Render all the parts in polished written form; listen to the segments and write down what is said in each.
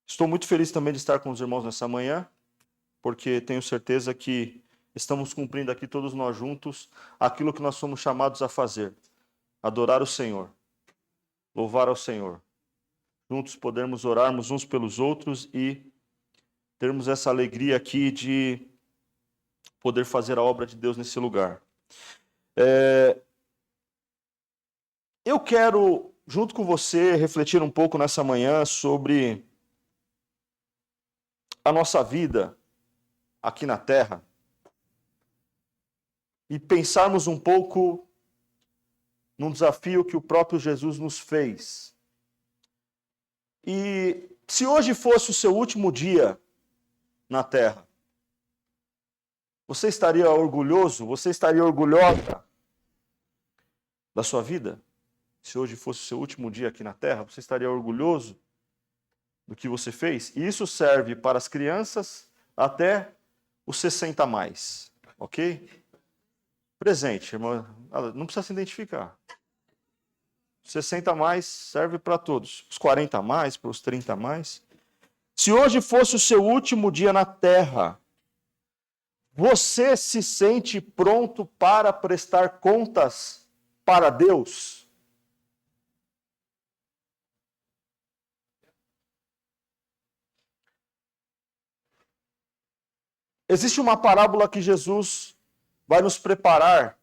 Estou muito feliz também de estar com os irmãos nessa manhã, porque tenho certeza que estamos cumprindo aqui todos nós juntos aquilo que nós somos chamados a fazer: adorar o Senhor, louvar ao Senhor. Juntos podermos orarmos uns pelos outros e termos essa alegria aqui de poder fazer a obra de Deus nesse lugar. Eu quero, junto com você, refletir um pouco nessa manhã sobre a nossa vida aqui na Terra e pensarmos um pouco num desafio que o próprio Jesus nos fez. E se hoje fosse o seu último dia na Terra, você estaria orgulhoso? Você estaria orgulhosa da sua vida? Se hoje fosse o seu último dia aqui na Terra, você estaria orgulhoso do que você fez? E isso serve para as crianças até os 60 mais, ok? Presente, irmã, não precisa se identificar. 60 mais serve para todos, os 40 mais, para os 30 mais. Se hoje fosse o seu último dia na Terra, você se sente pronto para prestar contas para Deus? Existe uma parábola que Jesus vai nos preparar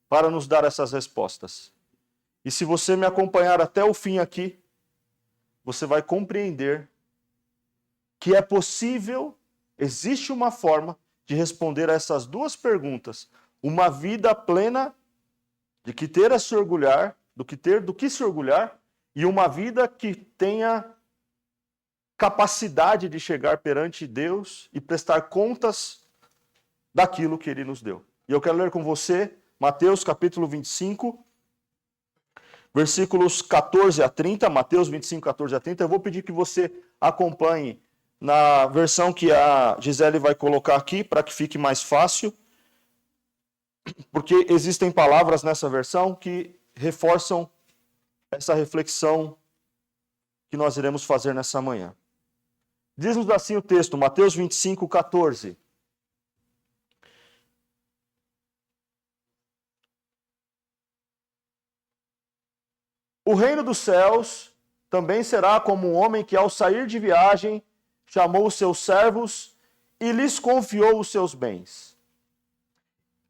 para nos dar essas respostas. E se você me acompanhar até o fim aqui, você vai compreender que é possível, existe uma forma de responder a essas duas perguntas: uma vida plena de que ter a se orgulhar, do que se orgulhar, e uma vida que tenha capacidade de chegar perante Deus e prestar contas daquilo que Ele nos deu. E eu quero ler com você Mateus capítulo 25, versículos 14 a 30, Mateus 25, 14 a 30. Eu vou pedir que você acompanhe na versão que a Gisele vai colocar aqui, para que fique mais fácil, porque existem palavras nessa versão que reforçam essa reflexão que nós iremos fazer nessa manhã. Diz-nos assim o texto, Mateus 25, 14. O reino dos céus também será como um homem que, ao sair de viagem, chamou os seus servos e lhes confiou os seus bens.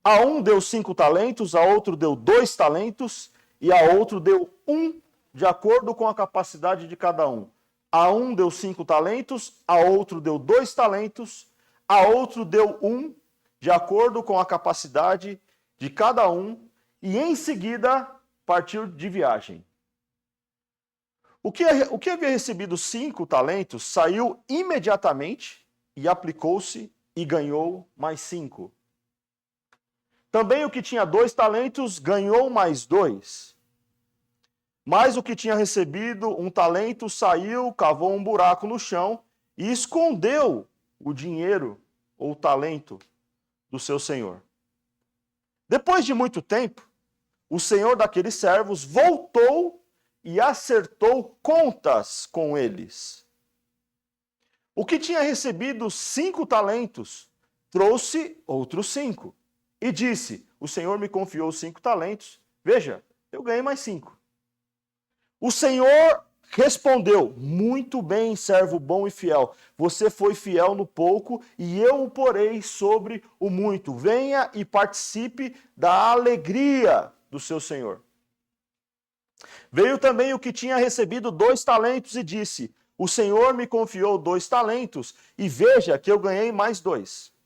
A um deu 5 talentos, a outro deu 2 talentos e a outro deu 1, de acordo com a capacidade de cada um. A um deu 5 talentos, a outro deu 2 talentos, a outro deu 1, de acordo com a capacidade de cada um, e em seguida partiu de viagem. O que havia recebido 5 talentos saiu imediatamente e aplicou-se e ganhou mais 5. Também o que tinha 2 talentos ganhou mais 2. Mas o que tinha recebido 1 talento saiu, cavou um buraco no chão e escondeu o dinheiro ou o talento do seu senhor. Depois de muito tempo, o senhor daqueles servos voltou e acertou contas com eles. O que tinha recebido 5 talentos trouxe outros 5 e disse: o senhor me confiou 5 talentos, veja, eu ganhei mais 5. O senhor respondeu: muito bem, servo bom e fiel. Você foi fiel no pouco e eu o porei sobre o muito. Venha e participe da alegria do seu senhor. Veio também o que tinha recebido 2 talentos e disse: o senhor me confiou 2 talentos e veja que eu ganhei mais 2.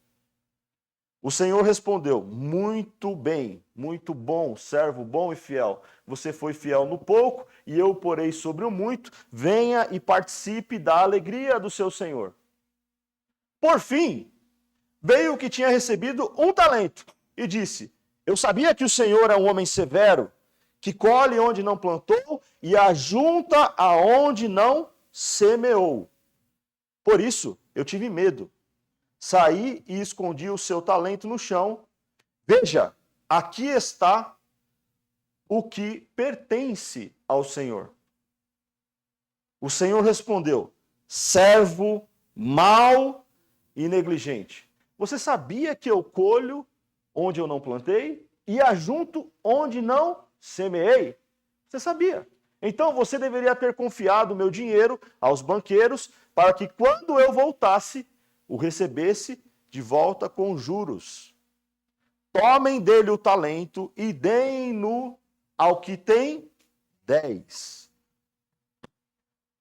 O senhor respondeu: muito bem, muito bom, servo bom e fiel. Você foi fiel no pouco e eu o porei sobre o muito. Venha e participe da alegria do seu senhor. Por fim, veio o que tinha recebido 1 talento e disse: eu sabia que o senhor é um homem severo, que colhe onde não plantou e ajunta aonde não semeou. Por isso, eu tive medo. Saí e escondi o seu talento no chão. Veja, aqui está o que pertence ao Senhor. O Senhor respondeu: servo mau e negligente. Você sabia que eu colho onde eu não plantei e ajunto onde não semeei? Você sabia? Então você deveria ter confiado o meu dinheiro aos banqueiros para que quando eu voltasse, o recebesse de volta com juros. Tomem dele o talento e deem-no ao que tem 10.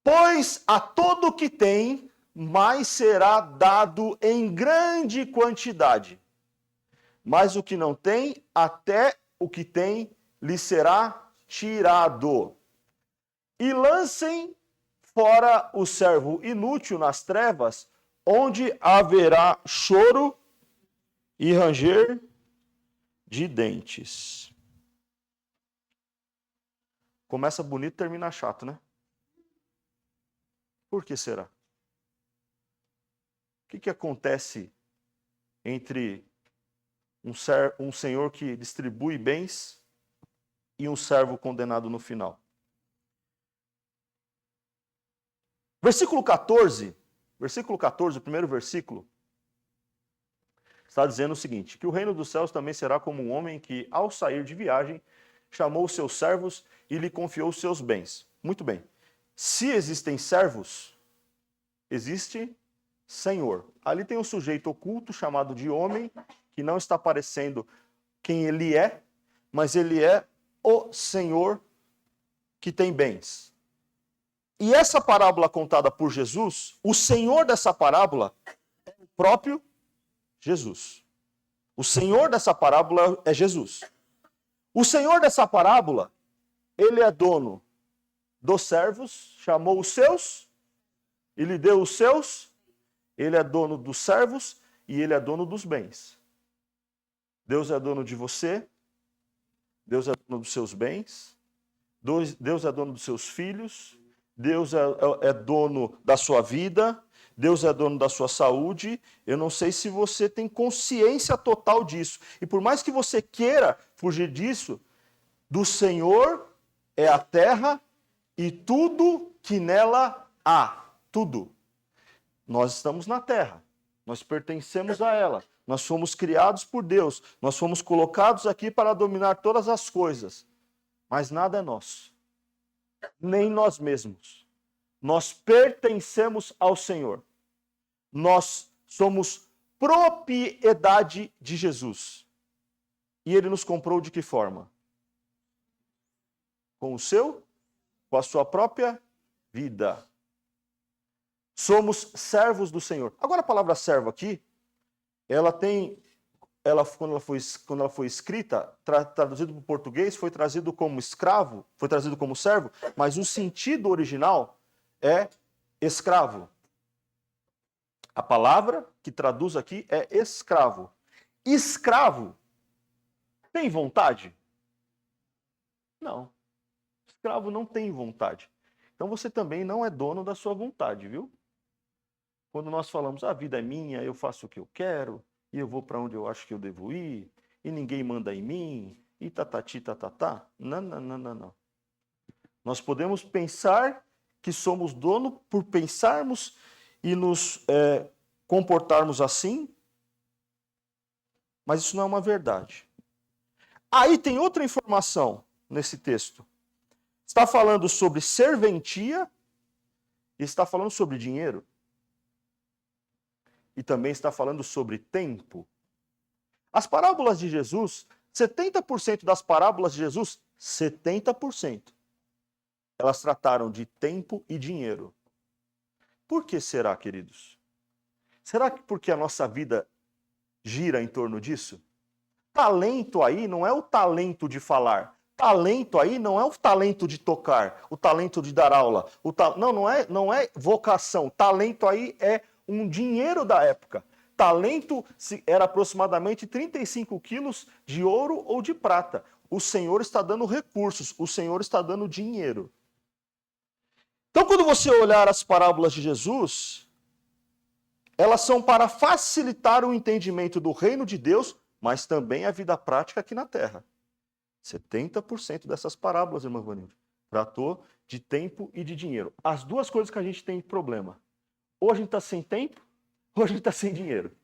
Pois a todo o que tem, mais será dado em grande quantidade. Mas o que não tem, até o que tem lhe será tirado. E lancem fora o servo inútil nas trevas, onde haverá choro e ranger de dentes. Começa bonito, termina chato, né? Por que será? O que acontece entre um senhor que distribui bens e um servo condenado no final? Versículo 14, o primeiro versículo, está dizendo o seguinte: que o reino dos céus também será como um homem que, ao sair de viagem, chamou os seus servos e lhe confiou os seus bens. Muito bem. Se existem servos, existe senhor. Ali tem um sujeito oculto chamado de homem, que não está parecendo quem ele é, mas ele é o senhor que tem bens. E essa parábola contada por Jesus, o senhor dessa parábola é o próprio Jesus. O senhor dessa parábola é Jesus. O senhor dessa parábola, ele é dono dos servos, chamou os seus e lhe deu os seus. Ele é dono dos servos e ele é dono dos bens. Deus é dono de você, Deus é dono dos seus bens, Deus é dono dos seus filhos, Deus é dono da sua vida, Deus é dono da sua saúde. Eu não sei se você tem consciência total disso. E por mais que você queira fugir disso, do Senhor é a terra e tudo que nela há. Tudo. Nós estamos na terra, nós pertencemos a ela, nós fomos criados por Deus, nós fomos colocados aqui para dominar todas as coisas, mas nada é nosso. Nem nós mesmos. Nós pertencemos ao Senhor. Nós somos propriedade de Jesus. E ele nos comprou de que forma? Com a sua própria vida. Somos servos do Senhor. Agora a palavra servo aqui, quando ela foi escrita, traduzido para o português, foi trazido como escravo, foi trazido como servo, mas o sentido original é escravo. A palavra que traduz aqui é escravo. Escravo tem vontade? Não. Escravo não tem vontade. Então você também não é dono da sua vontade, viu? Quando nós falamos, a vida é minha, eu faço o que eu quero, e eu vou para onde eu acho que eu devo ir, e ninguém manda em mim, e tatati, tatatá. Não, não, não, não, não. Nós podemos pensar que somos dono por pensarmos e nos comportarmos assim, mas isso não é uma verdade. Aí tem outra informação nesse texto. Está falando sobre serventia e está falando sobre dinheiro. E também está falando sobre tempo. As parábolas de Jesus, 70% das parábolas de Jesus, 70%, elas trataram de tempo e dinheiro. Por que será, queridos? Será que porque a nossa vida gira em torno disso? Talento aí não é o talento de falar. Talento aí não é o talento de tocar, o talento de dar aula. Não é vocação. Talento aí é um dinheiro da época. Talento era aproximadamente 35 quilos de ouro ou de prata. O Senhor está dando recursos, o Senhor está dando dinheiro. Então, quando você olhar as parábolas de Jesus, elas são para facilitar o entendimento do reino de Deus, mas também a vida prática aqui na terra. 70% dessas parábolas, irmã Vanilda, tratou de tempo e de dinheiro. As duas coisas que a gente tem problema. Ou a gente está sem tempo, ou a gente está sem dinheiro.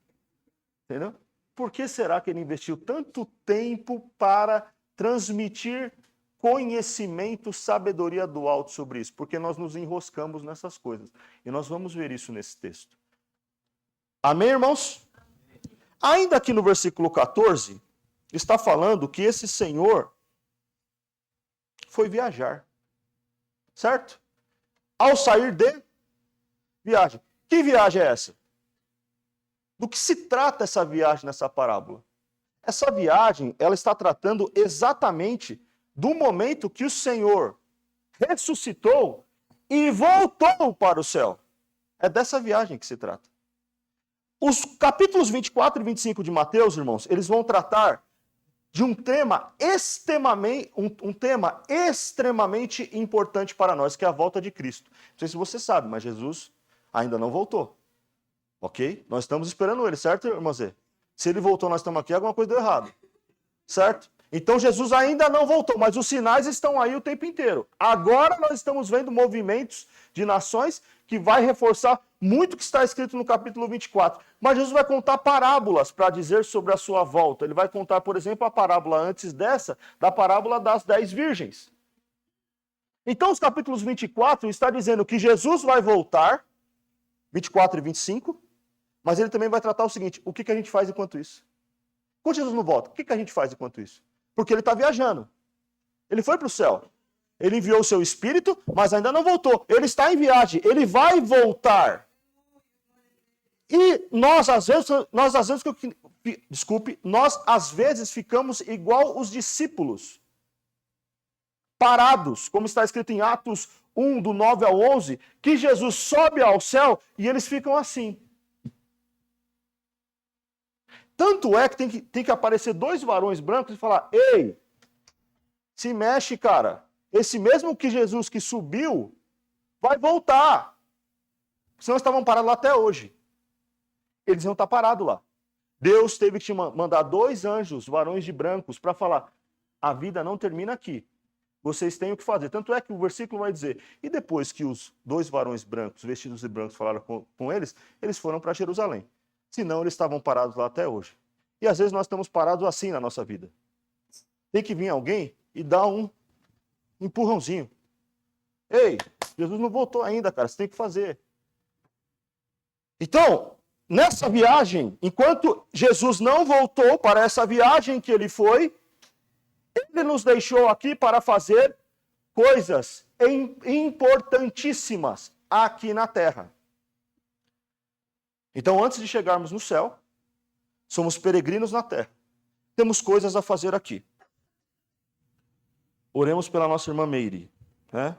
Entendeu? Por que será que ele investiu tanto tempo para transmitir conhecimento, sabedoria do alto sobre isso? Porque nós nos enroscamos nessas coisas. E nós vamos ver isso nesse texto. Amém, irmãos? Ainda aqui no versículo 14, está falando que esse senhor foi viajar. Certo? Ao sair de viagem. Que viagem é essa? Do que se trata essa viagem nessa parábola? Essa viagem, ela está tratando exatamente do momento que o Senhor ressuscitou e voltou para o céu. É dessa viagem que se trata. Os capítulos 24 e 25 de Mateus, irmãos, eles vão tratar de um tema extremamente importante para nós, que é a volta de Cristo. Não sei se você sabe, mas Jesus ainda não voltou. Ok? Nós estamos esperando ele, certo, irmã Zé? Se ele voltou, nós estamos aqui, alguma coisa deu errado. Certo? Então Jesus ainda não voltou, mas os sinais estão aí o tempo inteiro. Agora nós estamos vendo movimentos de nações que vai reforçar muito o que está escrito no capítulo 24. Mas Jesus vai contar parábolas para dizer sobre a sua volta. Ele vai contar, por exemplo, a parábola antes dessa, da parábola das 10 virgens. Então os capítulos 24 está dizendo que Jesus vai voltar, 24 e 25, mas ele também vai tratar o seguinte: o que a gente faz enquanto isso? Quando Jesus não volta, o que a gente faz enquanto isso? Porque ele está viajando. Ele foi para o céu. Ele enviou o seu espírito, mas ainda não voltou. Ele está em viagem. Ele vai voltar. E nós às vezes ficamos igual os discípulos. Parados, como está escrito em Atos 1, do 9 ao 11, que Jesus sobe ao céu e eles ficam assim. Tanto é que tem que aparecer dois varões brancos e falar: ei, se mexe, cara. Esse mesmo que Jesus que subiu, vai voltar. Senão estavam parados lá até hoje. Eles iam estar parados lá. Deus teve que mandar dois anjos, varões de brancos, para falar: a vida não termina aqui. Vocês têm o que fazer. Tanto é que o versículo vai dizer: e depois que os dois varões brancos, vestidos de brancos, falaram com eles, eles foram para Jerusalém. Senão eles estavam parados lá até hoje. E às vezes nós estamos parados assim na nossa vida. Tem que vir alguém e dar um empurrãozinho. Ei, Jesus não voltou ainda, cara, você tem que fazer. Então, nessa viagem, enquanto Jesus não voltou para essa viagem que ele foi, ele nos deixou aqui para fazer coisas importantíssimas aqui na terra. Então, antes de chegarmos no céu, somos peregrinos na terra. Temos coisas a fazer aqui. Oremos pela nossa irmã Meire, né?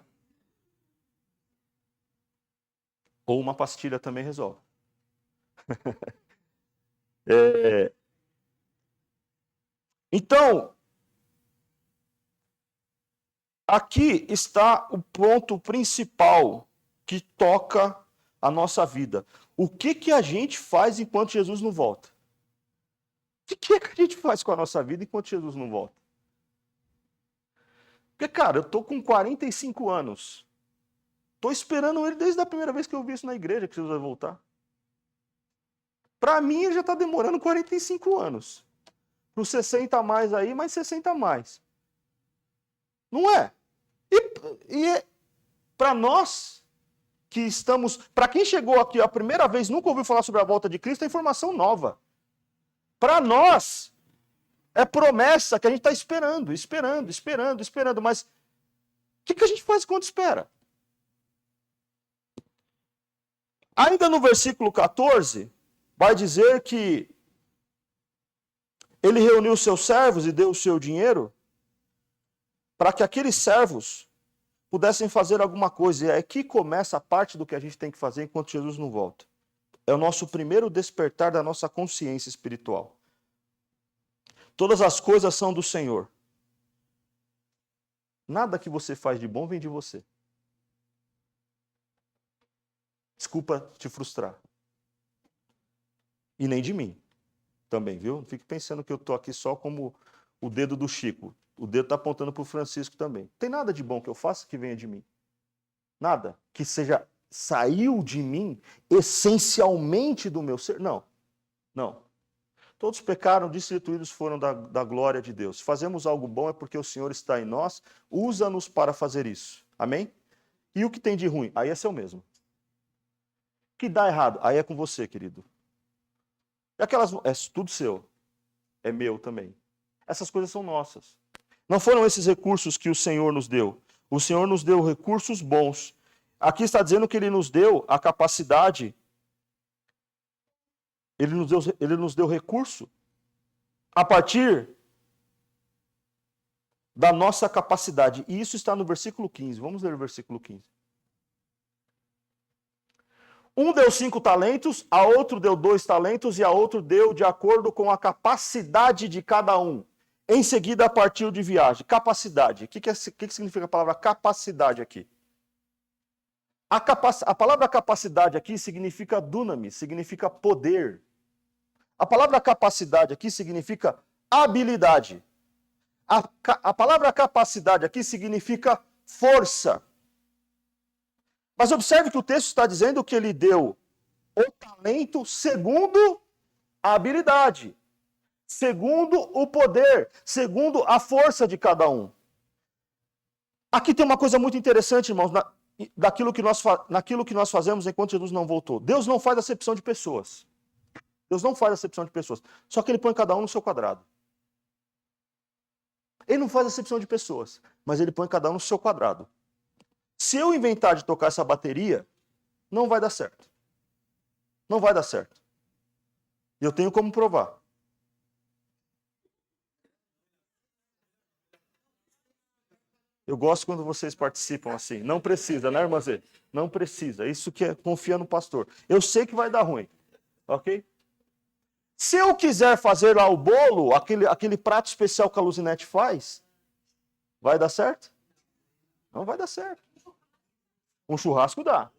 Ou uma pastilha também resolve. Então, aqui está o ponto principal que toca a nossa vida. O que a gente faz enquanto Jesus não volta? O que a gente faz com a nossa vida enquanto Jesus não volta? Porque, cara, eu tô com 45 anos. Tô esperando ele desde a primeira vez que eu vi isso na igreja, que Jesus vai voltar. Para mim, ele já está demorando 45 anos. Para os 60 a mais aí, mais 60 a mais. Não é? E para nós que estamos... Para quem chegou aqui a primeira vez, nunca ouviu falar sobre a volta de Cristo, é informação nova. Para nós, é promessa que a gente está esperando. Mas o que a gente faz quando espera? Ainda no versículo 14, vai dizer que ele reuniu seus servos e deu o seu dinheiro para que aqueles servos pudessem fazer alguma coisa. E é aqui começa a parte do que a gente tem que fazer enquanto Jesus não volta. É o nosso primeiro despertar da nossa consciência espiritual. Todas as coisas são do Senhor. Nada que você faz de bom vem de você. Desculpa te frustrar. E nem de mim também, viu? Não fique pensando que eu estou aqui só como o dedo do Chico. O dedo está apontando para o Francisco também. Não tem nada de bom que eu faça que venha de mim. Nada que saiu de mim essencialmente do meu ser. Não. Todos pecaram, destituídos foram da glória de Deus. Se fazemos algo bom é porque o Senhor está em nós, usa-nos para fazer isso. Amém? E o que tem de ruim? Aí é seu mesmo. O que dá errado? Aí é com você, querido. E aquelas, é tudo seu. É meu também. Essas coisas são nossas. Não foram esses recursos que o Senhor nos deu. O Senhor nos deu recursos bons. Aqui está dizendo que Ele nos deu a capacidade. Ele nos deu recurso a partir da nossa capacidade. E isso está no versículo 15. Vamos ler o versículo 15. Um deu 5 talentos, a outro deu 2 talentos e a outro deu de acordo com a capacidade de cada um. Em seguida partiu de viagem. Capacidade. O que significa a palavra capacidade aqui? A palavra capacidade aqui significa dunamis, significa poder. A palavra capacidade aqui significa habilidade. A palavra capacidade aqui significa força. Mas observe que o texto está dizendo que ele deu o talento segundo a habilidade, segundo o poder, segundo a força de cada um. Aqui tem uma coisa muito interessante, irmãos, naquilo que nós fazemos enquanto Jesus não voltou. Deus não faz acepção de pessoas. Deus não faz acepção de pessoas. Só que Ele põe cada um no seu quadrado. Ele não faz acepção de pessoas, mas Ele põe cada um no seu quadrado. Se eu inventar de tocar essa bateria, não vai dar certo. Não vai dar certo. E eu tenho como provar. Eu gosto quando vocês participam assim. Não precisa, né, irmã Zê? Não precisa. Isso que é confia no pastor. Eu sei que vai dar ruim. Ok? Se eu quiser fazer lá o bolo, aquele prato especial que a Luzinete faz, vai dar certo? Não vai dar certo. Um churrasco dá.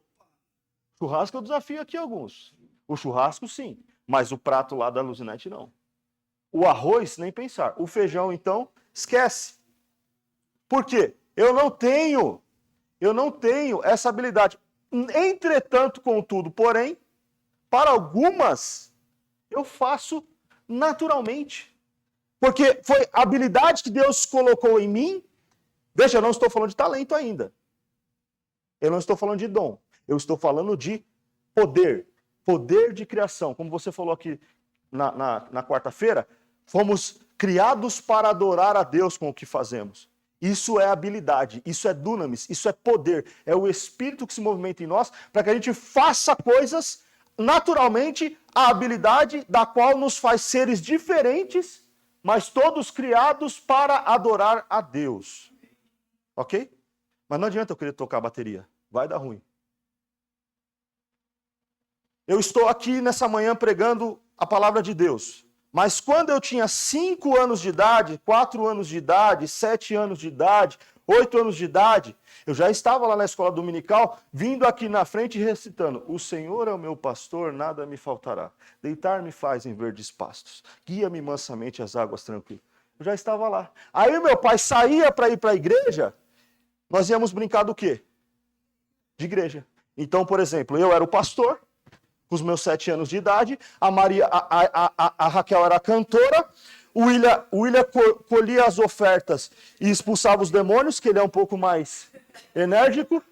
Churrasco eu desafio aqui alguns. O churrasco sim, mas o prato lá da Luzinete não. O arroz, nem pensar. O feijão, então, esquece. Por quê? Eu não tenho essa habilidade. Entretanto, contudo, porém, para algumas, eu faço naturalmente. Porque foi a habilidade que Deus colocou em mim. Veja, eu não estou falando de talento ainda. Eu não estou falando de dom. Eu estou falando de poder. Poder de criação. Como você falou aqui na quarta-feira, fomos criados para adorar a Deus com o que fazemos. Isso é habilidade, isso é dunamis, isso é poder. É o Espírito que se movimenta em nós para que a gente faça coisas naturalmente, a habilidade da qual nos faz seres diferentes, mas todos criados para adorar a Deus. Ok? Mas não adianta eu querer tocar a bateria. Vai dar ruim. Eu estou aqui nessa manhã pregando a palavra de Deus. Mas quando eu tinha 5 anos de idade, 4 anos de idade, 7 anos de idade, 8 anos de idade, eu já estava lá na escola dominical, vindo aqui na frente e recitando: o Senhor é o meu pastor, nada me faltará. Deitar-me faz em verdes pastos. Guia-me mansamente às águas tranquilas. Eu já estava lá. Aí meu pai saía para ir para a igreja. Nós íamos brincar do quê? De igreja. Então, por exemplo, eu era o pastor, com os meus 7 anos de idade, a Raquel era a cantora, o William colhia as ofertas e expulsava os demônios, que ele é um pouco mais enérgico,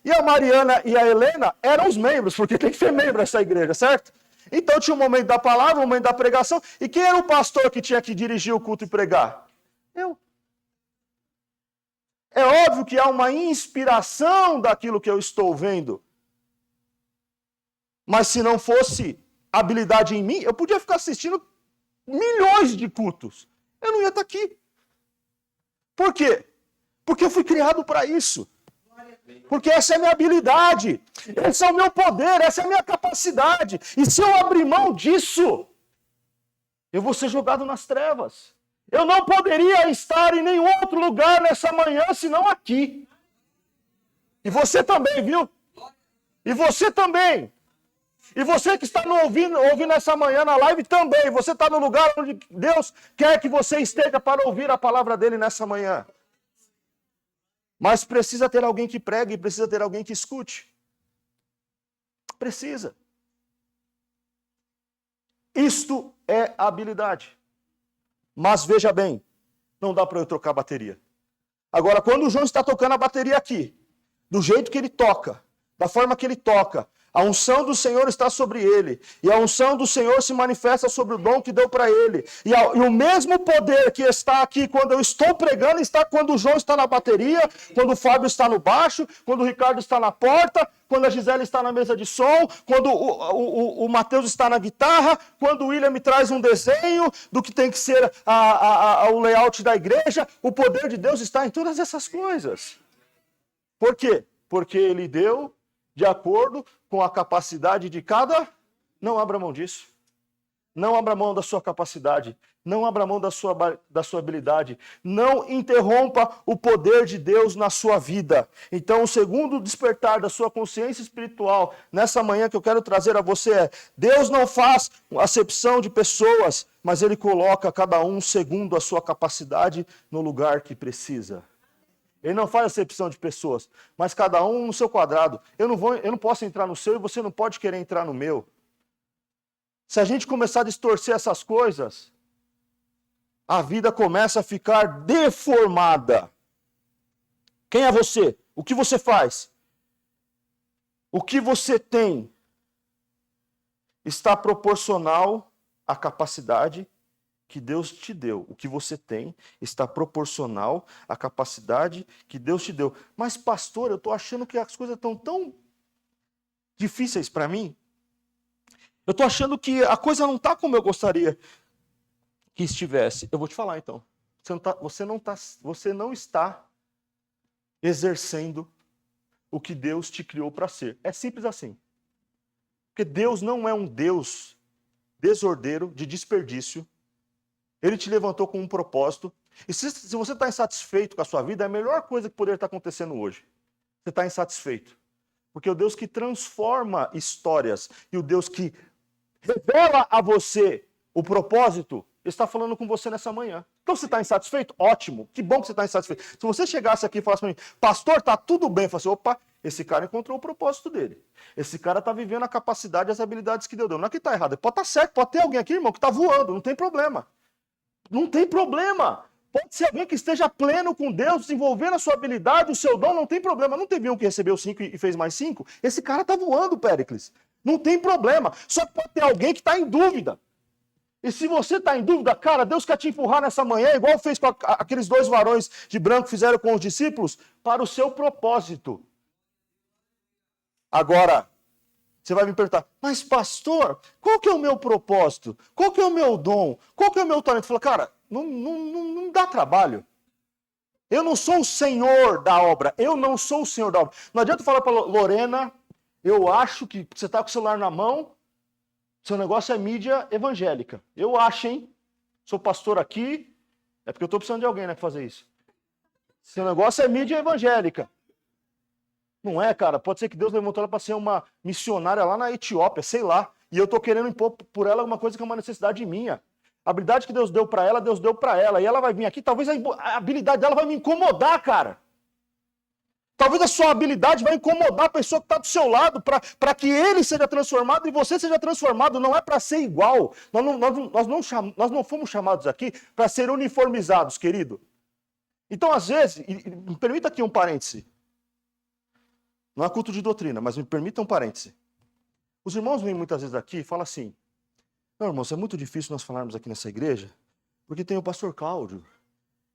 e a Mariana e a Helena eram os membros, porque tem que ser membro dessa igreja, certo? Então tinha o momento da palavra, o momento da pregação, e quem era o pastor que tinha que dirigir o culto e pregar? Eu. É óbvio que há uma inspiração daquilo que eu estou vendo. Mas se não fosse habilidade em mim, eu podia ficar assistindo milhões de cultos. Eu não ia estar aqui. Por quê? Porque eu fui criado para isso. Porque essa é a minha habilidade. Esse é o meu poder, essa é a minha capacidade. E se eu abrir mão disso, eu vou ser jogado nas trevas. Eu não poderia estar em nenhum outro lugar nessa manhã, senão aqui. E você também, viu? E você também. E você que está ouvindo essa manhã na live também. Você está no lugar onde Deus quer que você esteja para ouvir a palavra dele nessa manhã. Mas precisa ter alguém que pregue, precisa ter alguém que escute. Precisa. Isto é habilidade. Mas veja bem, não dá para eu trocar a bateria. Agora, quando o João está tocando a bateria aqui, do jeito que ele toca, da forma que ele toca, a unção do Senhor está sobre ele. E a unção do Senhor se manifesta sobre o dom que deu para ele. E o mesmo poder que está aqui quando eu estou pregando, está quando o João está na bateria, quando o Fábio está no baixo, quando o Ricardo está na porta, quando a Gisele está na mesa de som, quando o Mateus está na guitarra, quando o William me traz um desenho do que tem que ser o layout da igreja. O poder de Deus está em todas essas coisas. Por quê? Porque ele deu de acordo com a capacidade de cada... Não abra mão disso. Não abra mão da sua capacidade. Não abra mão da sua habilidade. Não interrompa o poder de Deus na sua vida. Então, o segundo despertar da sua consciência espiritual, nessa manhã que eu quero trazer a você é: Deus não faz acepção de pessoas, mas Ele coloca cada um segundo a sua capacidade no lugar que precisa. Ele não faz acepção de pessoas, mas cada um no seu quadrado. Eu não posso entrar no seu e você não pode querer entrar no meu. Se a gente começar a distorcer essas coisas, a vida começa a ficar deformada. Quem é você? O que você faz? O que você tem está proporcional à capacidade que Deus te deu. O que você tem está proporcional à capacidade que Deus te deu. Mas, pastor, eu estou achando que as coisas estão tão difíceis para mim. Eu estou achando que a coisa não está como eu gostaria que estivesse. Eu vou te falar, então. Você não está exercendo o que Deus te criou para ser. É simples assim. Porque Deus não é um Deus desordeiro, de desperdício. Ele te levantou com um propósito. E se você está insatisfeito com a sua vida, é a melhor coisa que poderia estar acontecendo hoje. Você está insatisfeito. Porque o Deus que transforma histórias e o Deus que revela a você o propósito está falando com você nessa manhã. Então você está insatisfeito? Ótimo. Que bom que você está insatisfeito. Se você chegasse aqui e falasse para mim: pastor, está tudo bem. Eu falasse: opa, esse cara encontrou o propósito dele. Esse cara está vivendo a capacidade e as habilidades que Deus deu. Não é que está errado. Pode estar certo. Pode ter alguém aqui, irmão, que está voando. Não tem problema. Não tem problema. Pode ser alguém que esteja pleno com Deus, desenvolvendo a sua habilidade, o seu dom, não tem problema. Não teve um que recebeu 5 e fez mais 5? Esse cara está voando, Péricles. Não tem problema. Só que pode ter alguém que está em dúvida. E se você está em dúvida, cara, Deus quer te empurrar nessa manhã, igual fez com aqueles 2 varões de branco fizeram com os discípulos, para o seu propósito. Agora, você vai me perguntar: mas pastor, qual que é o meu propósito? Qual que é o meu dom? Qual que é o meu talento? Fala: cara, não dá trabalho. Eu não sou o senhor da obra. Eu não sou o senhor da obra. Não adianta falar para Lorena: eu acho que você está com o celular na mão, seu negócio é mídia evangélica. Eu acho, hein? Sou pastor aqui, é porque eu estou precisando de alguém, né, para fazer isso. Seu negócio é mídia evangélica. Não é, cara? Pode ser que Deus levantou ela para ser uma missionária lá na Etiópia, sei lá. E eu estou querendo impor por ela alguma coisa que é uma necessidade minha. A habilidade que Deus deu para ela, Deus deu para ela. E ela vai vir aqui, talvez a habilidade dela vai me incomodar, cara. Talvez a sua habilidade vai incomodar a pessoa que está do seu lado, para que ele seja transformado e você seja transformado. Não é para ser igual. Nós não fomos chamados aqui para ser uniformizados, querido. Então, às vezes, me permita aqui um parêntese. Não é culto de doutrina, mas me permita um parêntese. Os irmãos vêm muitas vezes aqui e falam assim: não, irmãos, é muito difícil nós falarmos aqui nessa igreja, porque tem o pastor Cláudio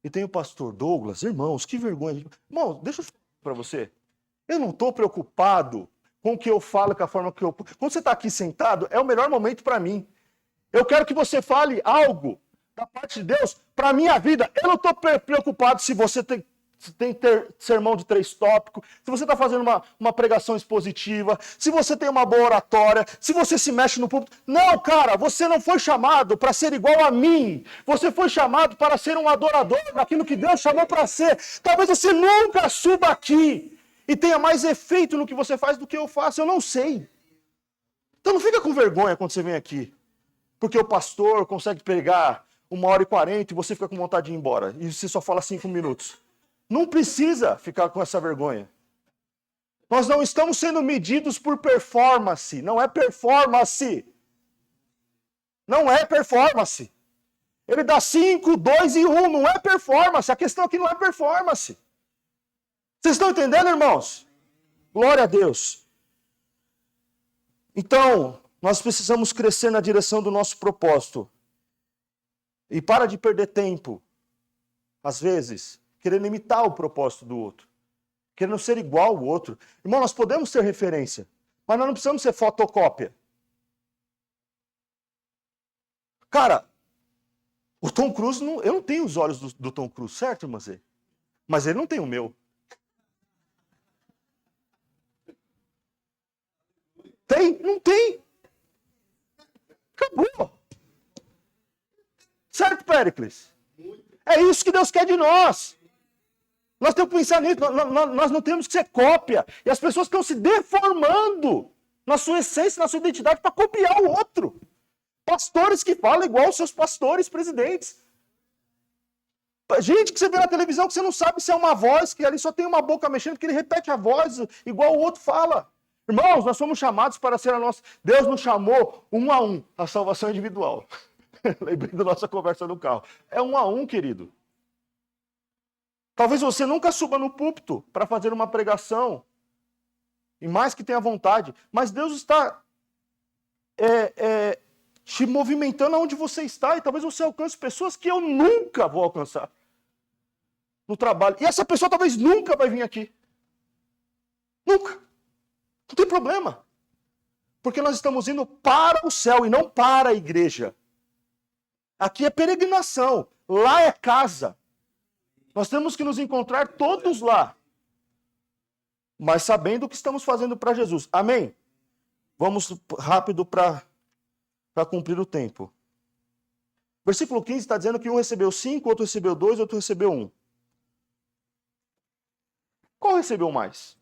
e tem o pastor Douglas. Irmãos, que vergonha. Irmão, deixa eu falar para você. Eu não estou preocupado com o que eu falo, com a forma que eu... Quando você está aqui sentado, é o melhor momento para mim. Eu quero que você fale algo da parte de Deus para a minha vida. Eu não estou preocupado se você tem sermão de 3 tópicos, se você está fazendo uma pregação expositiva, se você tem uma boa oratória, se você se mexe no púlpito. Não, cara, você não foi chamado para ser igual a mim. Você foi chamado para ser um adorador daquilo que Deus chamou para ser. Talvez você nunca suba aqui e tenha mais efeito no que você faz do que eu faço. Eu não sei. Então não fica com vergonha quando você vem aqui, porque o pastor consegue pregar 1h40 e você fica com vontade de ir embora. E você só fala 5 minutos. Não precisa ficar com essa vergonha. Nós não estamos sendo medidos por performance. Não é performance. Não é performance. Ele dá 5, 2 e 1. Não é performance. A questão aqui não é performance. Vocês estão entendendo, irmãos? Glória a Deus. Então, nós precisamos crescer na direção do nosso propósito. E para de perder tempo, às vezes, querendo imitar o propósito do outro. Querendo ser igual ao outro. Irmão, nós podemos ter referência, mas nós não precisamos ser fotocópia. Cara, o Tom Cruise, eu não tenho os olhos do Tom Cruise, certo, irmã Zé? Mas ele não tem o meu. Tem? Não tem. Acabou. Certo, Péricles? É isso que Deus quer de nós. Nós temos que pensar nisso. Nós não temos que ser cópia. E as pessoas estão se deformando na sua essência, na sua identidade, para copiar o outro. Pastores que falam igual aos seus pastores presidentes. Gente que você vê na televisão que você não sabe se é uma voz, que ali só tem uma boca mexendo, porque ele repete a voz igual o outro fala. Irmãos, nós somos chamados para ser a nossa... Deus nos chamou 1 a 1, a salvação individual. Lembrei da nossa conversa no carro. É 1 a 1, querido. Talvez você nunca suba no púlpito para fazer uma pregação, e mais que tenha vontade, mas Deus está te movimentando aonde você está, e talvez você alcance pessoas que eu nunca vou alcançar no trabalho. E essa pessoa talvez nunca vai vir aqui. Nunca. Não tem problema. Porque nós estamos indo para o céu e não para a igreja. Aqui é peregrinação. Lá é casa. Nós temos que nos encontrar todos lá. Mas sabendo o que estamos fazendo para Jesus. Amém? Vamos rápido para cumprir o tempo. Versículo 15 está dizendo que um recebeu 5, outro recebeu 2, outro recebeu 1. Qual recebeu mais?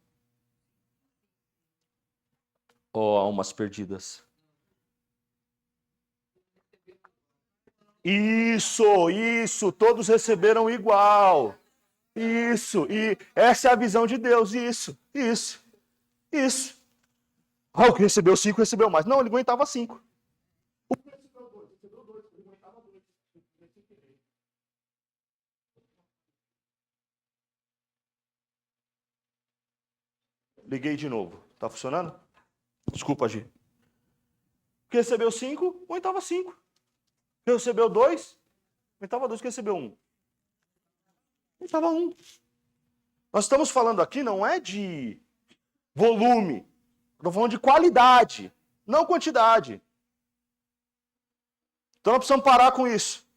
Oh, almas perdidas. Isso, todos receberam igual. Isso, e essa é a visão de Deus, isso. Ah, o que recebeu 5 recebeu mais. Não, ele aguentava 5. O que recebeu 2 ele aguentava 2. Liguei de novo. Tá funcionando? Desculpa, Gi. O que recebeu 5, aguentava 5. O que recebeu 2, aguentava 2. O que recebeu 1? Aguentava 1. Nós estamos falando aqui não é de volume. Estou falando de qualidade, não quantidade. Então nós precisamos parar com isso.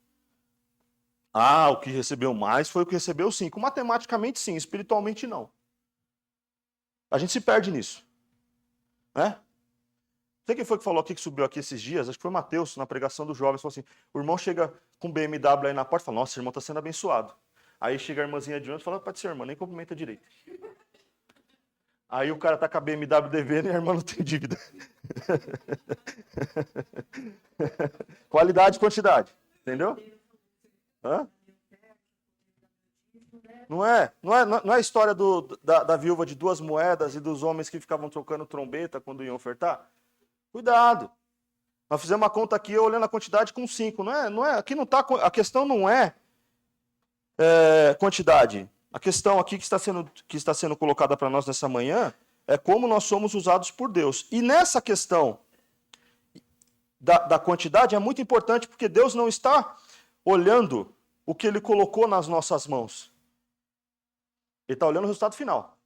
Ah, o que recebeu mais foi o que recebeu 5. Matematicamente sim, espiritualmente não. A gente se perde nisso. Né? Não sei quem foi que falou aqui, que subiu aqui esses dias, acho que foi o Mateus, na pregação dos jovens, falou assim, o irmão chega com BMW aí na porta e fala, nossa, o irmão está sendo abençoado. Aí chega a irmãzinha de ônibus e fala, pode ser, irmã, nem cumprimenta direito. Aí o cara tá com a BMW devendo e a irmã não tem dívida. Qualidade e quantidade, entendeu? Hã? Não é a história da viúva de 2 moedas e dos homens que ficavam trocando trombeta quando iam ofertar? Cuidado. Nós fizemos uma conta aqui olhando a quantidade com 5. Aqui não tá, a questão não é quantidade. A questão aqui que está sendo colocada para nós nessa manhã é como nós somos usados por Deus. E nessa questão da quantidade é muito importante porque Deus não está olhando o que Ele colocou nas nossas mãos. Ele está olhando o resultado final.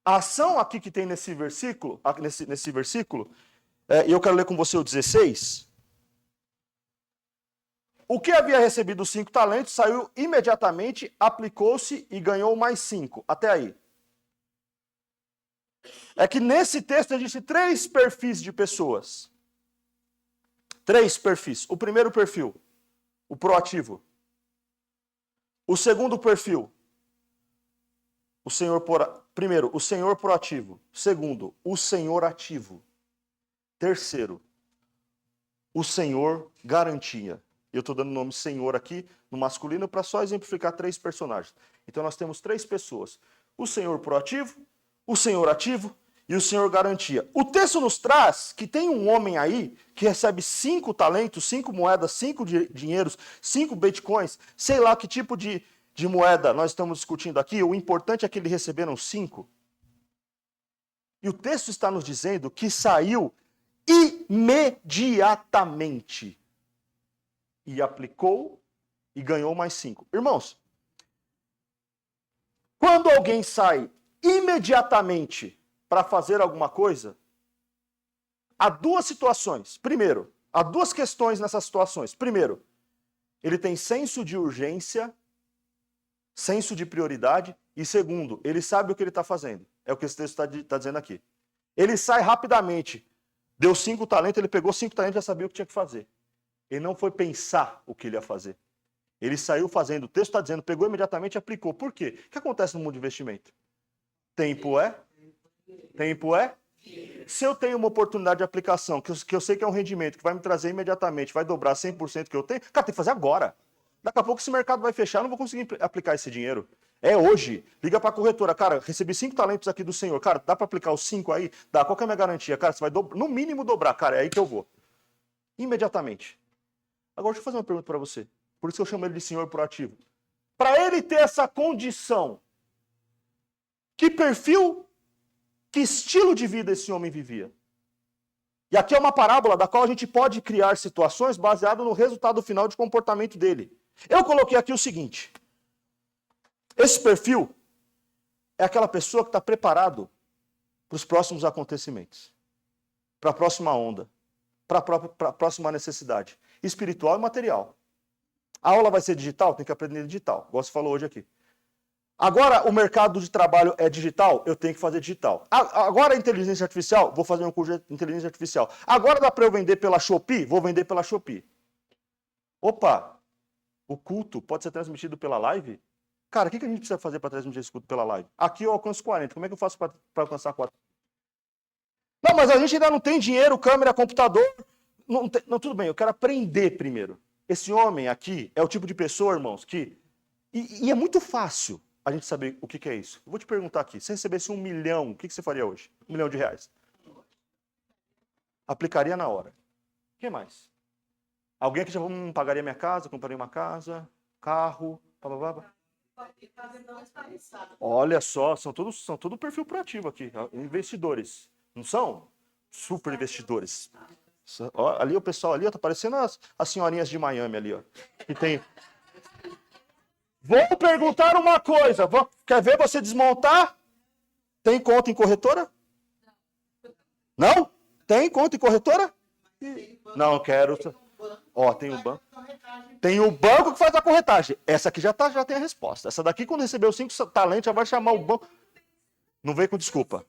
A ação aqui que tem nesse versículo, e eu quero ler com você o 16. O que havia recebido 5 talentos saiu imediatamente, aplicou-se e ganhou mais 5. Até aí. É que nesse texto existe 3 perfis de pessoas. 3 perfis. O primeiro perfil, o proativo. O segundo perfil, primeiro, o senhor proativo. Segundo, o senhor ativo. Terceiro, o senhor garantia. Eu estou dando o nome Senhor aqui, no masculino, para só exemplificar 3 personagens. Então nós temos 3 pessoas. O Senhor proativo, o Senhor ativo e o Senhor garantia. O texto nos traz que tem um homem aí que recebe 5 talentos, 5 moedas, 5 dinheiros, 5 bitcoins, sei lá que tipo de moeda nós estamos discutindo aqui. O importante é que eles receberam 5. E o texto está nos dizendo que saiu imediatamente. E aplicou e ganhou mais 5. Irmãos, quando alguém sai imediatamente para fazer alguma coisa, há 2 situações. Primeiro, há 2 questões nessas situações. Primeiro, ele tem senso de urgência, senso de prioridade. E segundo, ele sabe o que ele está fazendo. É o que esse texto está dizendo aqui. Ele sai rapidamente. Deu 5 talentos, ele pegou 5 talentos e já sabia o que tinha que fazer. Ele não foi pensar o que ele ia fazer. Ele saiu fazendo. O texto está dizendo, pegou imediatamente e aplicou. Por quê? O que acontece no mundo de investimento? Tempo é? Tempo é? Se eu tenho uma oportunidade de aplicação, que eu sei que é um rendimento, que vai me trazer imediatamente, vai dobrar 100% que eu tenho, cara, tem que fazer agora. Daqui a pouco esse mercado vai fechar, eu não vou conseguir aplicar esse dinheiro. É hoje. Liga para a corretora. Cara, recebi 5 talentos aqui do senhor. Cara, dá para aplicar os 5 aí? Dá. Qual que é a minha garantia? Cara, você vai no mínimo dobrar. Cara, é aí que eu vou. Imediatamente. Agora, deixa eu fazer uma pergunta para você. Por isso que eu chamo ele de senhor proativo. Para ele ter essa condição, que perfil, que estilo de vida esse homem vivia? E aqui é uma parábola da qual a gente pode criar situações baseadas no resultado final de comportamento dele. Eu coloquei aqui o seguinte. Esse perfil é aquela pessoa que está preparado para os próximos acontecimentos, para a próxima onda, para a próxima necessidade, espiritual e material. A aula vai ser digital? Tem que aprender digital, igual você falou hoje aqui. Agora o mercado de trabalho é digital? Eu tenho que fazer digital. Agora a inteligência artificial? Vou fazer um curso de inteligência artificial. Agora dá para eu vender pela Shopee? Vou vender pela Shopee. Opa, o culto pode ser transmitido pela live? Cara, o que a gente precisa fazer para transmitir esse culto pela live? Aqui eu alcanço 40. Como é que eu faço para alcançar 40? Não, mas a gente ainda não tem dinheiro, câmera, computador. Não, tudo bem, eu quero aprender primeiro. Esse homem aqui é o tipo de pessoa, irmãos, que... E é muito fácil a gente saber o que é isso. Eu vou te perguntar aqui, se recebesse 1 milhão, o que você faria hoje? 1 milhão de reais. Aplicaria na hora. O que mais? Alguém aqui já pagaria minha casa, compraria uma casa, carro, blá. Olha só, são todo perfil proativo aqui, investidores, não são? Super investidores. Ali o pessoal ali, ó, tá parecendo as senhorinhas de Miami ali, ó. Que tem. Vou perguntar uma coisa, quer ver você desmontar? Tem conta em corretora? Não? Tem conta em corretora? Não, quero. Ó, tem o banco. Tem o banco que faz a corretagem. Essa aqui já tem a resposta. Essa daqui, quando recebeu 5 talentos, já vai chamar o banco. Não vem com desculpa.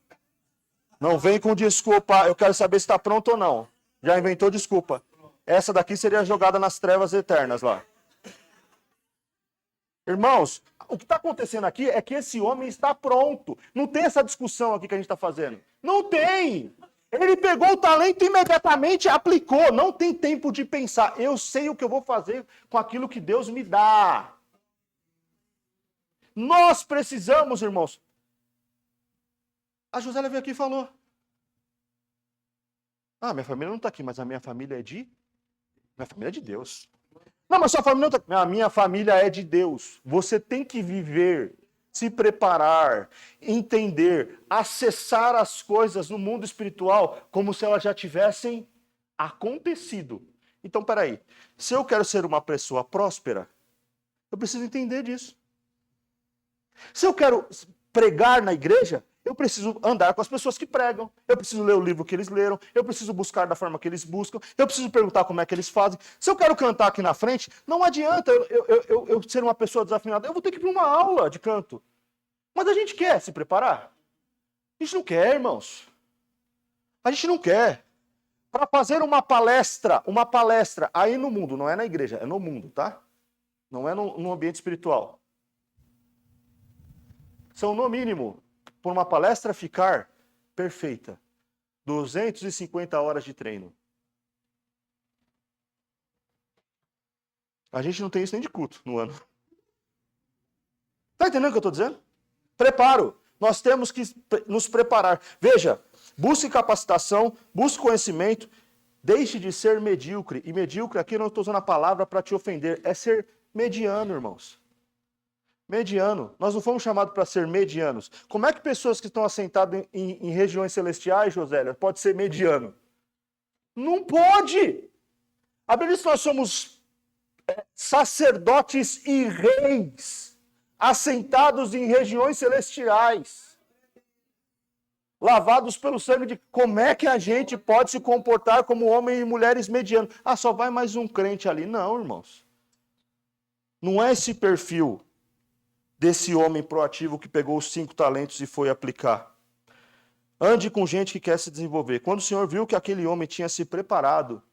Não vem com desculpa. Eu quero saber se está pronto ou não. Já inventou desculpa. Essa daqui seria jogada nas trevas eternas lá. Irmãos, o que está acontecendo aqui é que esse homem está pronto. Não tem essa discussão aqui que a gente está fazendo. Não tem. Ele pegou o talento e imediatamente aplicou. Não tem tempo de pensar. Eu sei o que eu vou fazer com aquilo que Deus me dá. Nós precisamos, irmãos. A Josélia veio aqui e falou. Minha família não está aqui, mas a minha família é de... Minha família é de Deus. Não, mas sua família não está... A minha família é de Deus. Você tem que viver, se preparar, entender, acessar as coisas no mundo espiritual como se elas já tivessem acontecido. Então, peraí. Se eu quero ser uma pessoa próspera, eu preciso entender disso. Se eu quero pregar na igreja, eu preciso andar com as pessoas que pregam, eu preciso ler o livro que eles leram, eu preciso buscar da forma que eles buscam, eu preciso perguntar como é que eles fazem. Se eu quero cantar aqui na frente, não adianta eu ser uma pessoa desafinada, eu vou ter que ir para uma aula de canto. Mas a gente quer se preparar? A gente não quer, irmãos. A gente não quer. Para fazer uma palestra aí no mundo, não é na igreja, é no mundo, tá? Não é no ambiente espiritual. São, no mínimo, por uma palestra ficar perfeita, 250 horas de treino. A gente não tem isso nem de culto no ano. Está entendendo o que eu estou dizendo? Preparo. Nós temos que nos preparar. Veja, busque capacitação, busque conhecimento, deixe de ser medíocre. E medíocre aqui eu não estou usando a palavra para te ofender, é ser mediano, irmãos. Mediano. Nós não fomos chamados para ser medianos. Como é que pessoas que estão assentadas em regiões celestiais, Josélia, pode ser mediano? Não pode! A Bíblia diz que nós somos sacerdotes e reis, assentados em regiões celestiais, lavados pelo sangue de... Como é que a gente pode se comportar como homens e mulheres medianos? Ah, só vai mais um crente ali. Não, irmãos. Não é esse perfil desse homem proativo que pegou os 5 talentos e foi aplicar. Ande com gente que quer se desenvolver. Quando o Senhor viu que aquele homem tinha se preparado,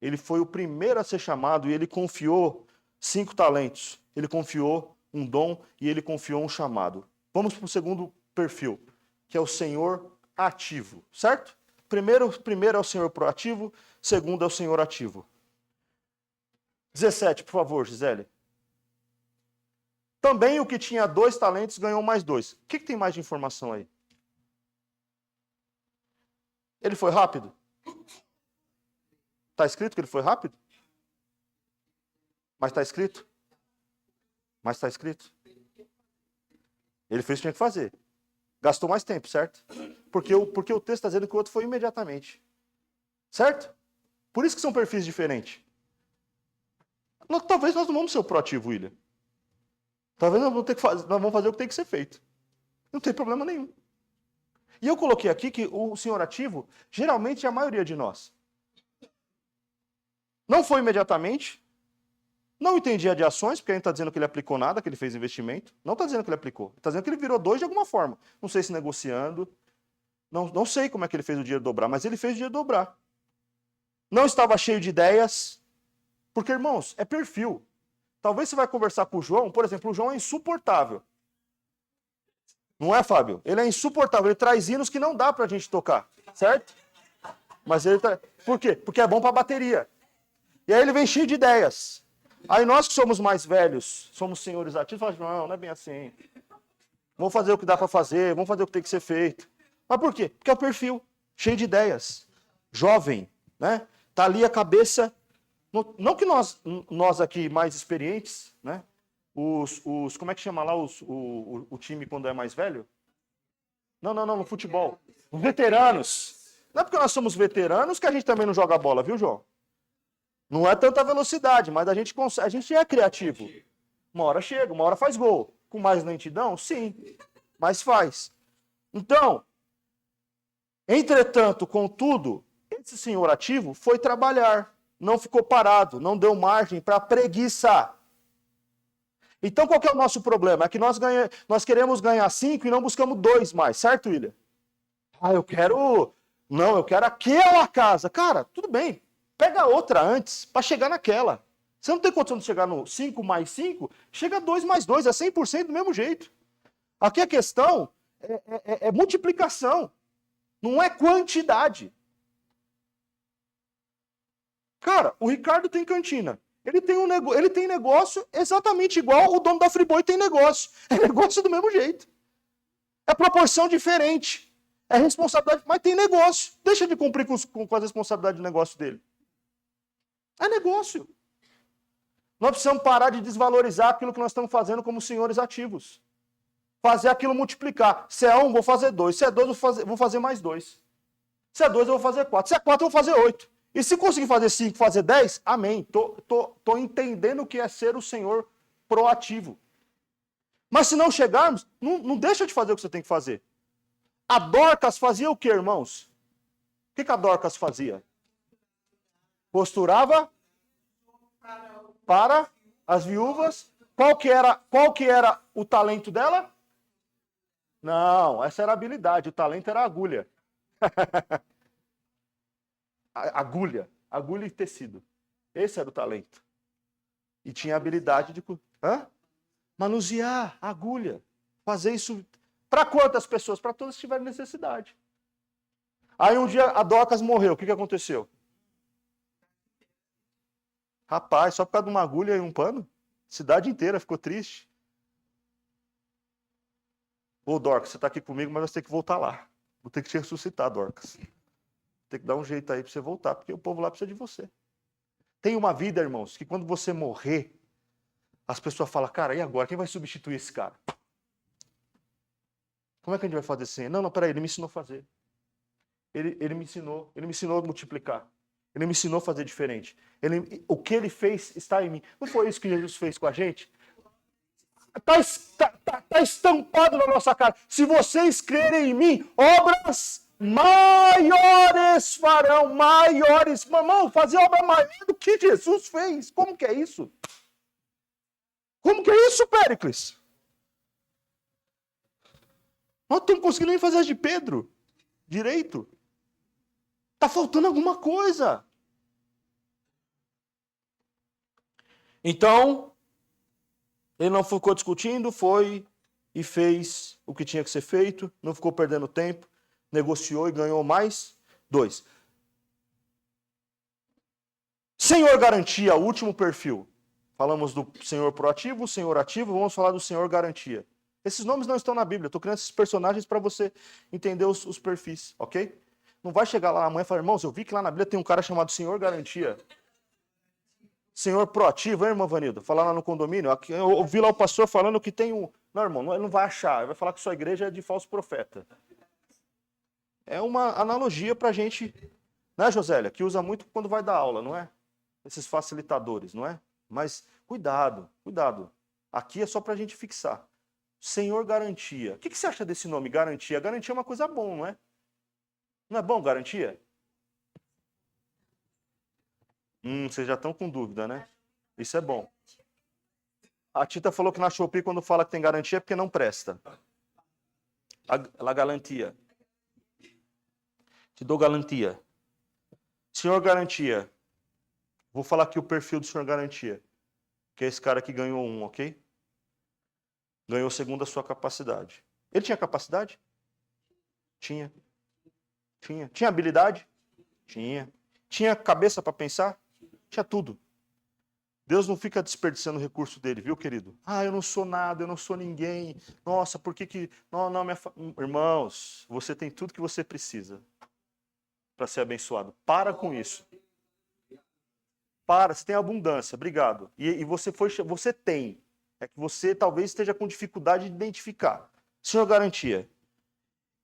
ele foi o primeiro a ser chamado e ele confiou 5 talentos. Ele confiou um dom e ele confiou um chamado. Vamos para o segundo perfil, que é o Senhor ativo, certo? Primeiro é o Senhor proativo, segundo é o Senhor ativo. 17, por favor, Gisele. Também o que tinha 2 talentos ganhou mais 2. O que tem mais de informação aí? Ele foi rápido? Está escrito que ele foi rápido? Mas está escrito? Mas está escrito? Ele fez o que tinha que fazer. Gastou mais tempo, certo? Porque o texto está dizendo que o outro foi imediatamente. Certo? Por isso que são perfis diferentes. Talvez nós não vamos ser o proativo, William. Talvez nós vamos fazer o que tem que ser feito. Não tem problema nenhum. E eu coloquei aqui que o senhor ativo, geralmente é a maioria de nós. Não foi imediatamente, não entendia de ações, porque a gente está dizendo que ele aplicou nada, que ele fez investimento. Não está dizendo que ele aplicou. Está dizendo que ele virou 2 de alguma forma. Não sei se negociando. Não sei como é que ele fez o dinheiro dobrar, mas ele fez o dinheiro dobrar. Não estava cheio de ideias. Porque, irmãos, é perfil. Talvez você vai conversar com o João, por exemplo, o João é insuportável. Não é, Fábio? Ele é insuportável, ele traz hinos que não dá pra gente tocar, certo? Mas ele Por quê? Porque é bom pra bateria. E aí ele vem cheio de ideias. Aí nós que somos mais velhos, somos senhores ativos, falamos, não é bem assim. Vamos fazer o que dá pra fazer, vamos fazer o que tem que ser feito. Mas por quê? Porque é o perfil, cheio de ideias. Jovem, né? Tá ali a cabeça... Não que nós aqui mais experientes, né? Como é que chama lá o time quando é mais velho? Não, no futebol. Os veteranos. Não é porque nós somos veteranos que a gente também não joga bola, viu, João? Não é tanta velocidade, mas a gente é criativo. Uma hora chega, uma hora faz gol. Com mais lentidão? Sim, mas faz. Então, entretanto, contudo, esse senhor ativo foi trabalhar. Não ficou parado, não deu margem para preguiça. Então, qual que é o nosso problema? É que nós queremos ganhar 5 e não buscamos 2 mais, certo, William? Eu quero aquela casa. Cara, tudo bem, pega outra antes, para chegar naquela. Você não tem condição de chegar no 5 mais 5, chega 2 mais 2, é 100% do mesmo jeito. Aqui a questão é multiplicação, não é quantidade. Cara, o Ricardo tem cantina. Ele tem negócio exatamente igual o dono da Friboi tem negócio. É negócio do mesmo jeito. É proporção diferente. É responsabilidade, mas tem negócio. Deixa de cumprir com as responsabilidades do negócio dele. É negócio. Nós precisamos parar de desvalorizar aquilo que nós estamos fazendo como senhores ativos. Fazer aquilo multiplicar. Se é 1, vou fazer 2. Se é 2, vou fazer mais 2. Se é 2, eu vou fazer 4. Se é 4, eu vou fazer 8. E se conseguir fazer 5, fazer 10, amém. Tô entendendo o que é ser o Senhor proativo. Mas se não chegarmos, não deixa de fazer o que você tem que fazer. A Dorcas fazia o quê, irmãos? O que a Dorcas fazia? Costurava para as viúvas. Qual que era o talento dela? Não, essa era a habilidade. O talento era a agulha. Agulha e tecido. Esse era o talento. E tinha a habilidade de manusear a agulha. Fazer isso para quantas pessoas? Para todas que tiverem necessidade. Aí um dia a Dorcas morreu. O que aconteceu? Rapaz, só por causa de uma agulha e um pano? Cidade inteira ficou triste. Ô, Dorcas, você está aqui comigo, mas nós temos que voltar lá. Vou ter que te ressuscitar, Dorcas. Tem que dar um jeito aí para você voltar, porque o povo lá precisa de você. Tem uma vida, irmãos, que quando você morrer, as pessoas falam, cara, e agora? Quem vai substituir esse cara? Como é que a gente vai fazer assim? Não, peraí, ele me ensinou a fazer. Ele me ensinou a multiplicar. Ele me ensinou a fazer diferente. O que ele fez está em mim. Não foi isso que Jesus fez com a gente? Está estampado na nossa cara. Se vocês crerem em mim, obras maiores farão, maiores. Mamão, fazer obra maior do que Jesus fez. Como que é isso? Como que é isso, Péricles? Nós não estamos conseguindo nem fazer as de Pedro direito. Está faltando alguma coisa. Então, ele não ficou discutindo, foi e fez o que tinha que ser feito, não ficou perdendo tempo, negociou e ganhou mais 2. Senhor garantia, o último perfil. Falamos do senhor proativo, senhor ativo, vamos falar do senhor garantia. Esses nomes não estão na Bíblia, estou criando esses personagens para você entender os perfis, ok? Não vai chegar lá amanhã e falar, irmãos, eu vi que lá na Bíblia tem um cara chamado senhor garantia. Senhor proativo, hein, irmã Vanilda? Falar lá no condomínio. Eu ouvi lá o pastor falando que tem um... Não, irmão, ele não vai achar. Ele vai falar que sua igreja é de falso profeta. É uma analogia para a gente, né, Josélia? Que usa muito quando vai dar aula, não é? Esses facilitadores, não é? Mas cuidado, cuidado. Aqui é só para a gente fixar. Senhor garantia. O que você acha desse nome, garantia? Garantia é uma coisa boa, não é? Não é bom garantia? Vocês já estão com dúvida, né? Isso é bom. A Tita falou que na Shopee, quando fala que tem garantia, é porque não presta. La garantia. Te dou garantia. Senhor garantia. Vou falar aqui o perfil do senhor garantia. Que é esse cara que ganhou 1, ok? Ganhou segundo a sua capacidade. Ele tinha capacidade? Tinha. Tinha habilidade? Tinha. Tinha cabeça para pensar? Tinha tudo. Deus não fica desperdiçando o recurso dele, viu, querido? Eu não sou nada, eu não sou ninguém. Nossa, por que que... Não, Irmãos, você tem tudo que você precisa para ser abençoado. Para com isso. Você tem abundância, obrigado. E você tem. É que você talvez esteja com dificuldade de identificar. Senhor garantia.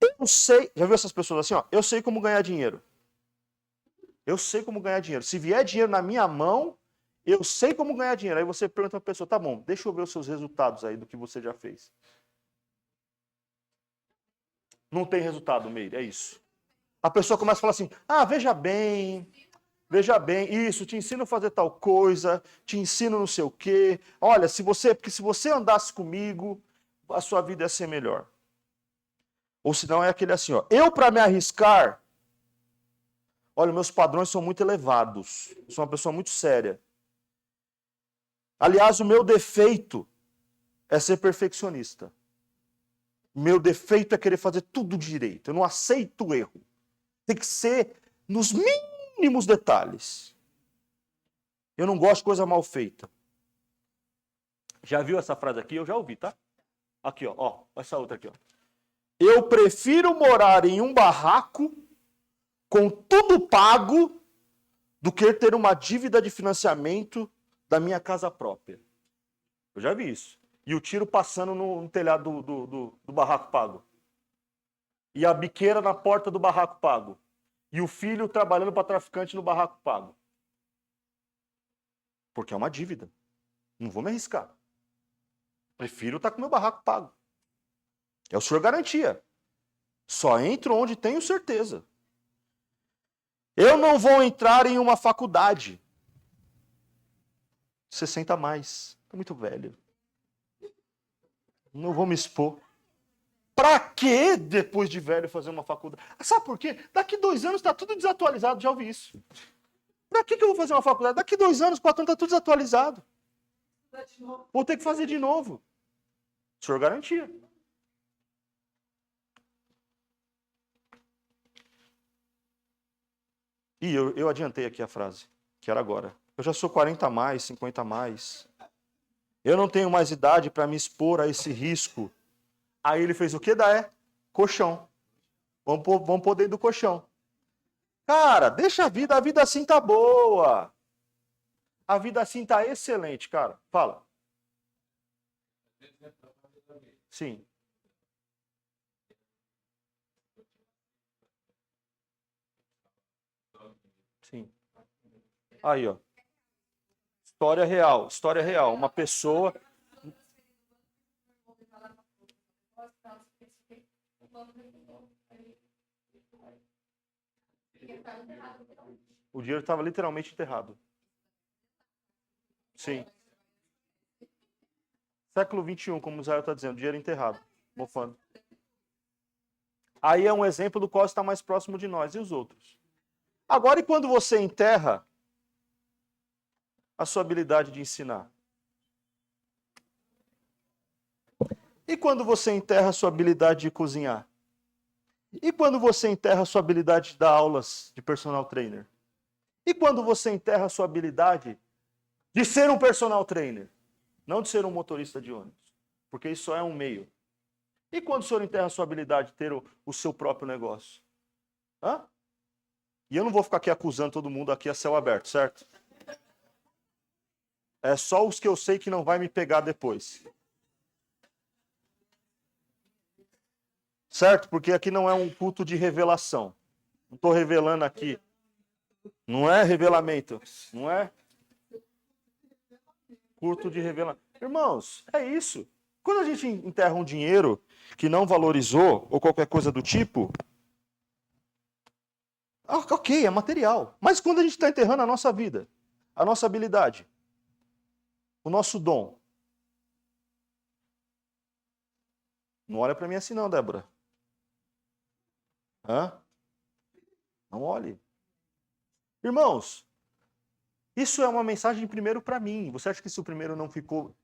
Eu sei... Já viu essas pessoas assim, ó? Eu sei como ganhar dinheiro. Eu sei como ganhar dinheiro. Se vier dinheiro na minha mão... Eu sei como ganhar dinheiro. Aí você pergunta para a pessoa, tá bom, deixa eu ver os seus resultados aí do que você já fez. Não tem resultado, Meire, é isso. A pessoa começa a falar assim, veja bem, isso, te ensino a fazer tal coisa, te ensino não sei o quê. Olha, porque se você andasse comigo, a sua vida ia ser melhor. Ou senão é aquele assim, ó, eu para me arriscar, olha, meus padrões são muito elevados. Eu sou uma pessoa muito séria. Aliás, o meu defeito é ser perfeccionista. Meu defeito é querer fazer tudo direito. Eu não aceito erro. Tem que ser nos mínimos detalhes. Eu não gosto de coisa mal feita. Já viu essa frase aqui? Eu já ouvi, tá? Aqui, ó, essa outra aqui, ó. Eu prefiro morar em um barraco com tudo pago do que ter uma dívida de financiamento da minha casa própria. Eu já vi isso. E o tiro passando no telhado do barraco pago. E a biqueira na porta do barraco pago. E o filho trabalhando para traficante no barraco pago. Porque é uma dívida. Não vou me arriscar. Prefiro estar com meu barraco pago. É o senhor garantia. Só entro onde tenho certeza. Eu não vou entrar em uma faculdade. 60 a mais. Estou muito velho. Não vou me expor. Pra que depois de velho fazer uma faculdade? Sabe por quê? Daqui 2 anos está tudo desatualizado, já ouvi isso. Pra que eu vou fazer uma faculdade? Daqui 2 anos, 4 anos está tudo desatualizado. Vou ter que fazer de novo. O senhor garantia. E eu adiantei aqui a frase, que era agora. Eu já sou 40 a mais, 50 a mais. Eu não tenho mais idade para me expor a esse risco. Aí ele fez o que, Daé? Colchão. Vamos pôr dentro do colchão. Cara, deixa a vida assim tá boa. A vida assim tá excelente, cara. Fala. Sim. Sim. Aí, ó. História real, história real. Uma pessoa. O dinheiro estava literalmente enterrado. Sim. Século XXI, como o Zé está dizendo, dinheiro enterrado. Mofando. Aí é um exemplo do qual está mais próximo de nós. E os outros? Agora, e quando você enterra a sua habilidade de ensinar? E quando você enterra a sua habilidade de cozinhar? E quando você enterra a sua habilidade de dar aulas de personal trainer? E quando você enterra a sua habilidade de ser um personal trainer? Não de ser um motorista de ônibus. Porque isso só é um meio. E quando o senhor enterra a sua habilidade de ter o seu próprio negócio? Hã? E eu não vou ficar aqui acusando todo mundo aqui a céu aberto, certo? É só os que eu sei que não vai me pegar depois. Certo? Porque aqui não é um culto de revelação. Não estou revelando aqui. Não é revelamento. Não é culto de revelação. Irmãos, é isso. Quando a gente enterra um dinheiro que não valorizou ou qualquer coisa do tipo, ok, é material. Mas quando a gente está enterrando a nossa vida, a nossa habilidade, o nosso dom. Não olha para mim assim não, Débora. Hã? Não olhe. Irmãos, isso é uma mensagem primeiro para mim. Você acha que se o primeiro não ficou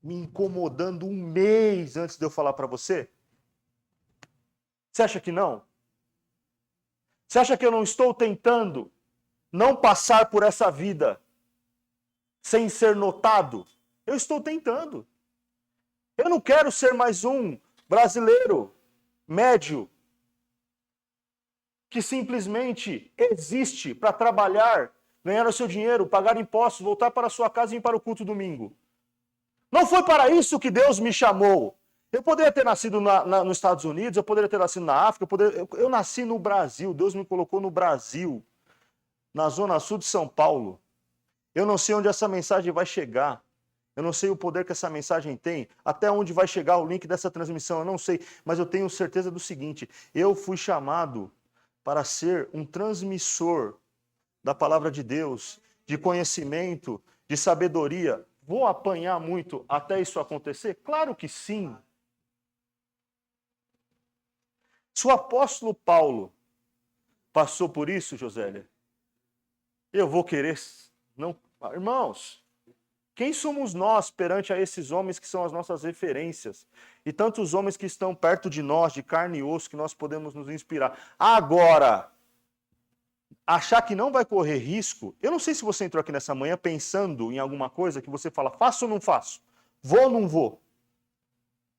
me incomodando um mês antes de eu falar para você? Você acha que não? Você acha que eu não estou tentando não passar por essa vida sem ser notado? Eu estou tentando. Eu não quero ser mais um brasileiro médio que simplesmente existe para trabalhar, ganhar o seu dinheiro, pagar impostos, voltar para a sua casa e ir para o culto domingo. Não foi para isso que Deus me chamou. Eu poderia ter nascido nos Estados Unidos, eu poderia ter nascido na África, eu nasci no Brasil, Deus me colocou no Brasil, na zona sul de São Paulo. Eu não sei onde essa mensagem vai chegar. Eu não sei o poder que essa mensagem tem, até onde vai chegar o link dessa transmissão, eu não sei, mas eu tenho certeza do seguinte, eu fui chamado para ser um transmissor da palavra de Deus, de conhecimento, de sabedoria. Vou apanhar muito até isso acontecer? Claro que sim. Se o apóstolo Paulo passou por isso, Josélia, eu vou querer... Não, irmãos, quem somos nós perante a esses homens que são as nossas referências? E tantos homens que estão perto de nós, de carne e osso, que nós podemos nos inspirar. Agora, achar que não vai correr risco, eu não sei se você entrou aqui nessa manhã pensando em alguma coisa que você fala, faço ou não faço? Vou ou não vou?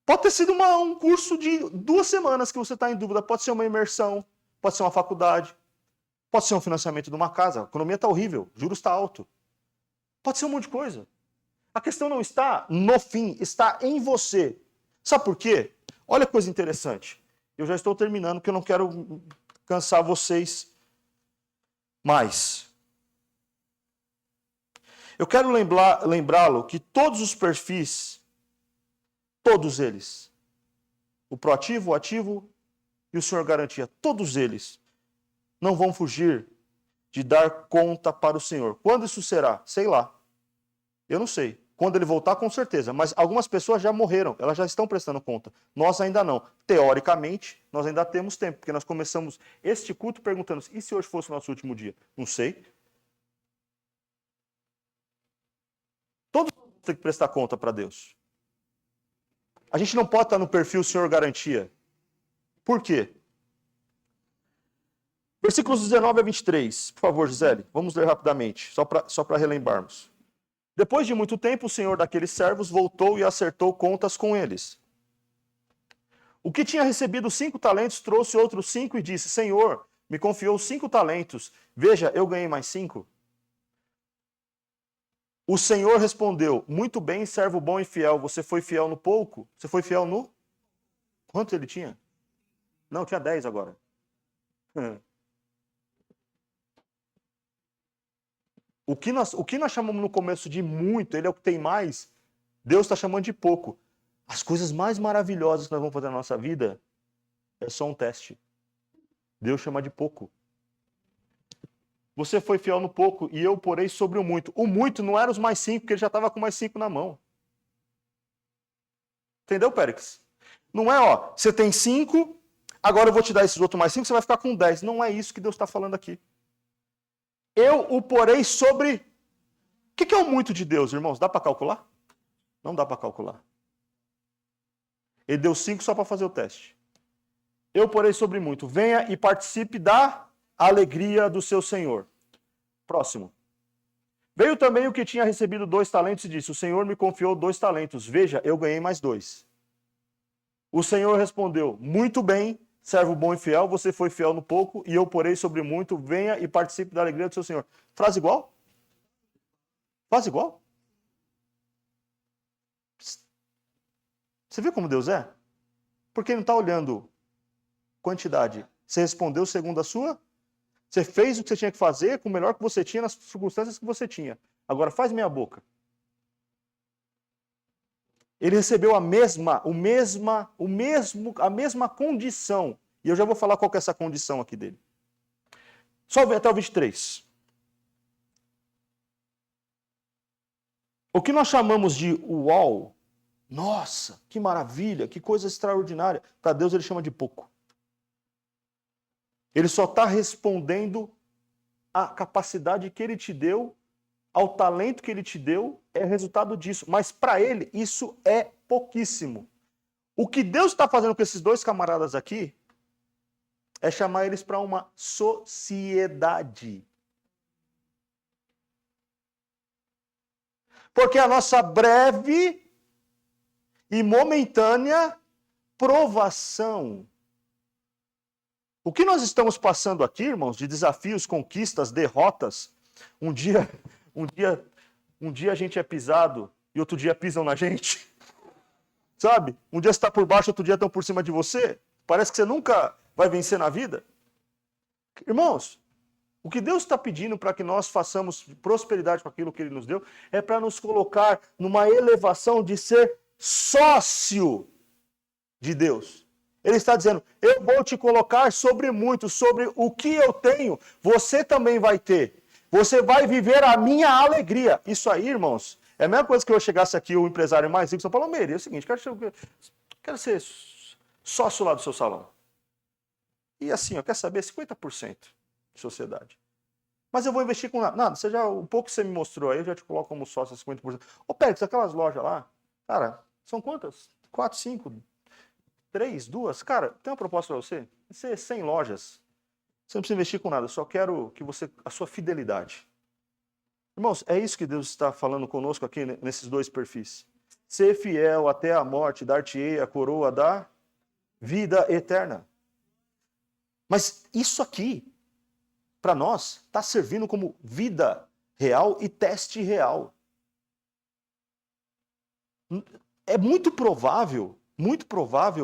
Pode ter sido um curso de 2 semanas que você está em dúvida, pode ser uma imersão, pode ser uma faculdade, pode ser um financiamento de uma casa, a economia está horrível, juros está alto. Pode ser um monte de coisa. A questão não está no fim, está em você. Sabe por quê? Olha que coisa interessante. Eu já estou terminando porque eu não quero cansar vocês mais. Eu quero lembrá-lo que todos os perfis, todos eles, o proativo, o ativo e o Senhor garantia, todos eles não vão fugir de dar conta para o Senhor. Quando isso será? Sei lá. Eu não sei. Quando ele voltar, com certeza. Mas algumas pessoas já morreram, elas já estão prestando conta. Nós ainda não. Teoricamente, nós ainda temos tempo, porque nós começamos este culto perguntando, e se hoje fosse o nosso último dia? Não sei. Todos têm que prestar conta para Deus. A gente não pode estar no perfil Senhor Garantia. Por quê? Versículos 19 a 23. Por favor, Gisele, vamos ler rapidamente, só para relembrarmos. Depois de muito tempo, o senhor daqueles servos voltou e acertou contas com eles. O que tinha recebido 5 talentos trouxe outros 5 e disse: Senhor, me confiou 5 talentos. Veja, eu ganhei mais 5. O Senhor respondeu: muito bem, servo bom e fiel. Você foi fiel no pouco? Você foi fiel no... Quanto ele tinha? Não, tinha 10 agora. O que nós chamamos no começo de muito, ele é o que tem mais, Deus está chamando de pouco. As coisas mais maravilhosas que nós vamos fazer na nossa vida é só um teste. Deus chama de pouco. Você foi fiel no pouco e eu porei sobre o muito. O muito não era os mais 5, porque ele já estava com mais 5 na mão. Entendeu, Périx? Não é, ó, você tem 5, agora eu vou te dar esses outros mais 5, você vai ficar com 10. Não é isso que Deus está falando aqui. Eu o porei sobre... O que é o muito de Deus, irmãos? Dá para calcular? Não dá para calcular. Ele deu 5 só para fazer o teste. Eu porei sobre muito. Venha e participe da alegria do seu Senhor. Próximo. Veio também o que tinha recebido 2 talentos e disse: o Senhor me confiou 2 talentos. Veja, eu ganhei mais 2. O Senhor respondeu: muito bem, servo bom e fiel, você foi fiel no pouco e eu porei sobre muito. Venha e participe da alegria do seu Senhor. Frase igual? Frase igual? Você viu como Deus é? Porque ele não está olhando quantidade. Você respondeu segundo a sua. Você fez o que você tinha que fazer com o melhor que você tinha nas circunstâncias que você tinha. Agora faz meia boca. Ele recebeu a mesma condição. E eu já vou falar qual que é essa condição aqui dele. Só até o 23. O que nós chamamos de uau, nossa, que maravilha, que coisa extraordinária, para Deus ele chama de pouco. Ele só está respondendo à capacidade que ele te deu, ao talento que ele te deu, é resultado disso. Mas para ele, isso é pouquíssimo. O que Deus está fazendo com esses 2 camaradas aqui é chamar eles para uma sociedade. Porque a nossa breve e momentânea provação. O que nós estamos passando aqui, irmãos, de desafios, conquistas, derrotas, um dia a gente é pisado e outro dia pisam na gente. Sabe? Um dia você está por baixo, outro dia estão por cima de você. Parece que você nunca vai vencer na vida. Irmãos, o que Deus está pedindo para que nós façamos prosperidade com aquilo que Ele nos deu é para nos colocar numa elevação de ser sócio de Deus. Ele está dizendo: eu vou te colocar sobre muito, sobre o que eu tenho, você também vai ter. Você vai viver a minha alegria. Isso aí, irmãos, é a mesma coisa que eu chegasse aqui, o empresário mais rico, São Paulo, é o seguinte, quero ser sócio lá do seu salão. E assim, quer saber? 50% de sociedade. Mas eu vou investir com nada. O pouco que você me mostrou aí, eu já te coloco como sócio 50%. Ô, Pérez, aquelas lojas lá, cara, são quantas? 4, 5, 3, 2? Cara, tem uma proposta para você? Vai ser 100 lojas. Você não precisa investir com nada, eu só quero que a sua fidelidade. Irmãos, é isso que Deus está falando conosco aqui nesses 2 perfis. Ser fiel até a morte, dar-te-ei a coroa da vida eterna. Mas isso aqui, para nós, está servindo como vida real e teste real. É muito provável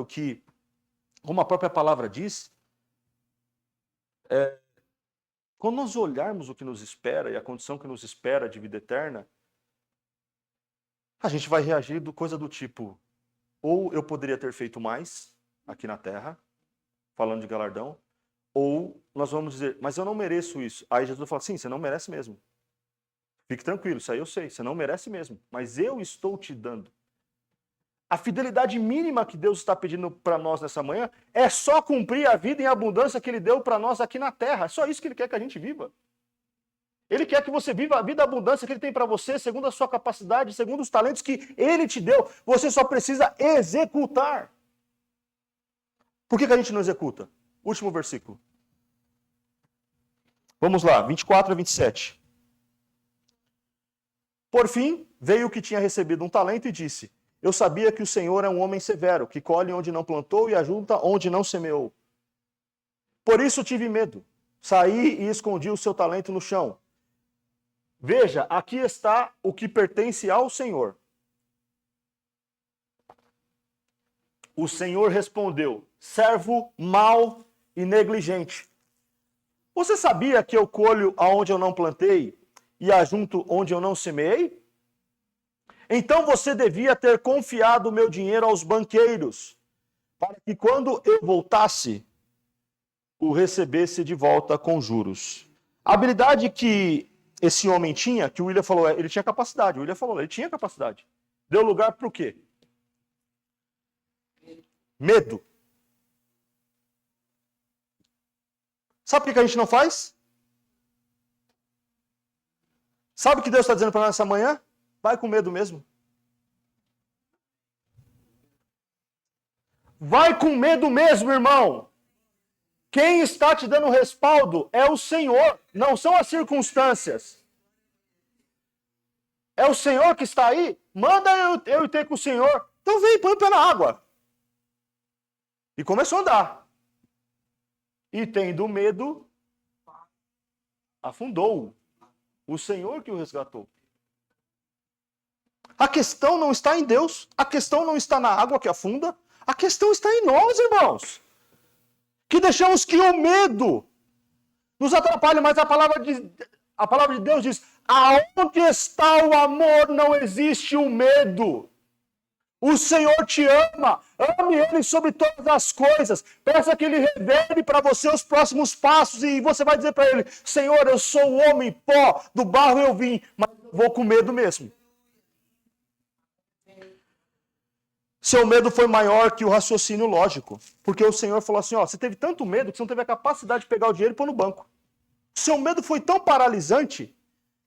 que, como a própria palavra diz, quando nós olharmos o que nos espera e a condição que nos espera de vida eterna, a gente vai reagir coisa do tipo: ou eu poderia ter feito mais aqui na terra, falando de galardão, ou nós vamos dizer: mas eu não mereço isso. Aí Jesus fala: sim, você não merece mesmo. Fique tranquilo, isso aí eu sei, você não merece mesmo, mas eu estou te dando. A fidelidade mínima que Deus está pedindo para nós nessa manhã é só cumprir a vida em abundância que Ele deu para nós aqui na terra. É só isso que Ele quer que a gente viva. Ele quer que você viva a vida abundância que Ele tem para você, segundo a sua capacidade, segundo os talentos que Ele te deu. Você só precisa executar. Por que a gente não executa? Último versículo. Vamos lá, 24 a 27. Por fim, veio o que tinha recebido um talento e disse: eu sabia que o Senhor é um homem severo, que colhe onde não plantou e ajunta onde não semeou. Por isso tive medo. Saí e escondi o seu talento no chão. Veja, aqui está o que pertence ao Senhor. O Senhor respondeu: servo mau e negligente. Você sabia que eu colho aonde eu não plantei e ajunto onde eu não semeei? Então você devia ter confiado o meu dinheiro aos banqueiros, para que quando eu voltasse, o recebesse de volta com juros. A habilidade que esse homem tinha, que o William falou, ele tinha capacidade. O William falou, ele tinha capacidade. Deu lugar para o quê? Medo. Sabe o que a gente não faz? Sabe o que Deus está dizendo para nós essa manhã? Vai com medo mesmo. Vai com medo mesmo, irmão. Quem está te dando respaldo é o Senhor, não são as circunstâncias. É o Senhor que está aí. Manda eu ir ter com o Senhor. Então vem, põe o pé na água. E começou a andar. E tendo medo, afundou. O Senhor que o resgatou. A questão não está em Deus. A questão não está na água que afunda. A questão está em nós, irmãos. Que deixamos que o medo nos atrapalhe, mas a palavra de Deus diz: aonde está o amor, não existe o medo. O Senhor te ama, ame Ele sobre todas as coisas. Peça que Ele revele para você os próximos passos e você vai dizer para Ele: Senhor, eu sou o homem pó, do barro eu vim, mas eu vou com medo mesmo. Seu medo foi maior que o raciocínio lógico. Porque o Senhor falou assim, ó, você teve tanto medo que você não teve a capacidade de pegar o dinheiro e pôr no banco. Seu medo foi tão paralisante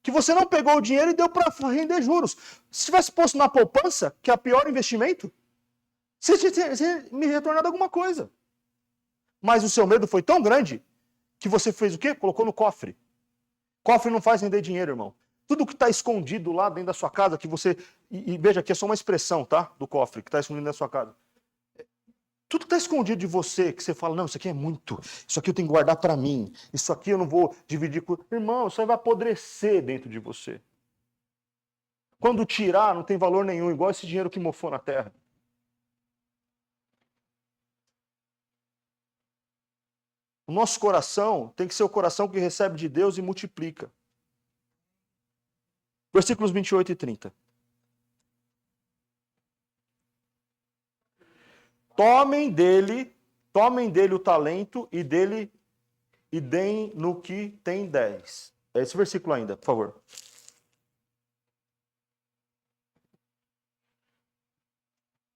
que você não pegou o dinheiro e deu para render juros. Se tivesse posto na poupança, que é o pior investimento, você tinha me retornado alguma coisa. Mas o seu medo foi tão grande que você fez o quê? Colocou no cofre. Cofre não faz render dinheiro, irmão. Tudo que está escondido lá dentro da sua casa, que você... E veja, aqui é só uma expressão, tá? Do cofre, que está escondido na sua casa. Tudo que está escondido de você, que você fala, não, isso aqui é muito, isso aqui eu tenho que guardar para mim, isso aqui eu não vou dividir com... Irmão, isso aí vai apodrecer dentro de você. Quando tirar, não tem valor nenhum, igual esse dinheiro que mofou na terra. O nosso coração tem que ser o coração que recebe de Deus e multiplica. Versículos 28 e 30. Tomem dele o talento e deem no que tem 10. É esse versículo ainda, por favor.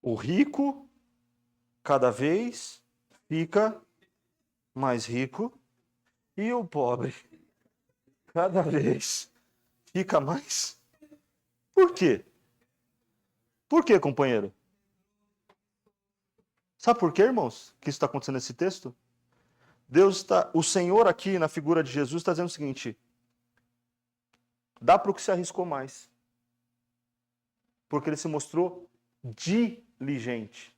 O rico cada vez fica mais rico e o pobre cada vez fica mais. Por quê? Por quê, companheiro? Sabe por quê, irmãos, que isso está acontecendo nesse texto? O Senhor aqui, na figura de Jesus, está dizendo o seguinte: dá para o que se arriscou mais. Porque ele se mostrou diligente.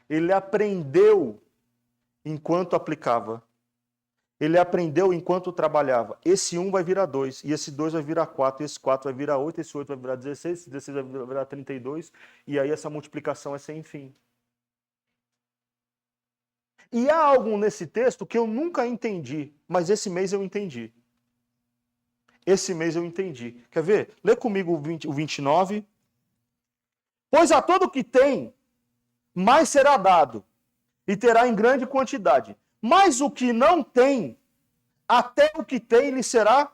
Ele aprendeu enquanto aplicava. Ele aprendeu enquanto trabalhava. Esse 1 vai virar 2, e esse 2 vai virar 4, e esse 4 vai virar 8, esse 8 vai virar 16, esse 16 vai virar 32, e aí essa multiplicação é sem fim. E há algo nesse texto que eu nunca entendi, mas esse mês eu entendi. Esse mês eu entendi. Quer ver? Lê comigo o 29. Pois a todo que tem, mais será dado, e terá em grande quantidade. Mas o que não tem, até o que tem lhe será.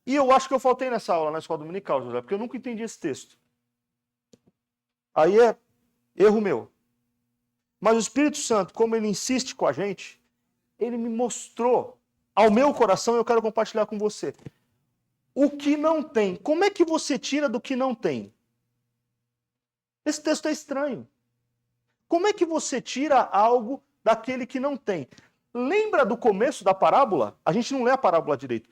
E eu acho que eu faltei nessa aula na escola dominical, José, porque eu nunca entendi esse texto. Aí é erro meu. Mas o Espírito Santo, como ele insiste com a gente, ele me mostrou ao meu coração, eu quero compartilhar com você. O que não tem. Como é que você tira do que não tem? Esse texto é estranho. Como é que você tira algo daquele que não tem? Lembra do começo da parábola? A gente não lê a parábola direito.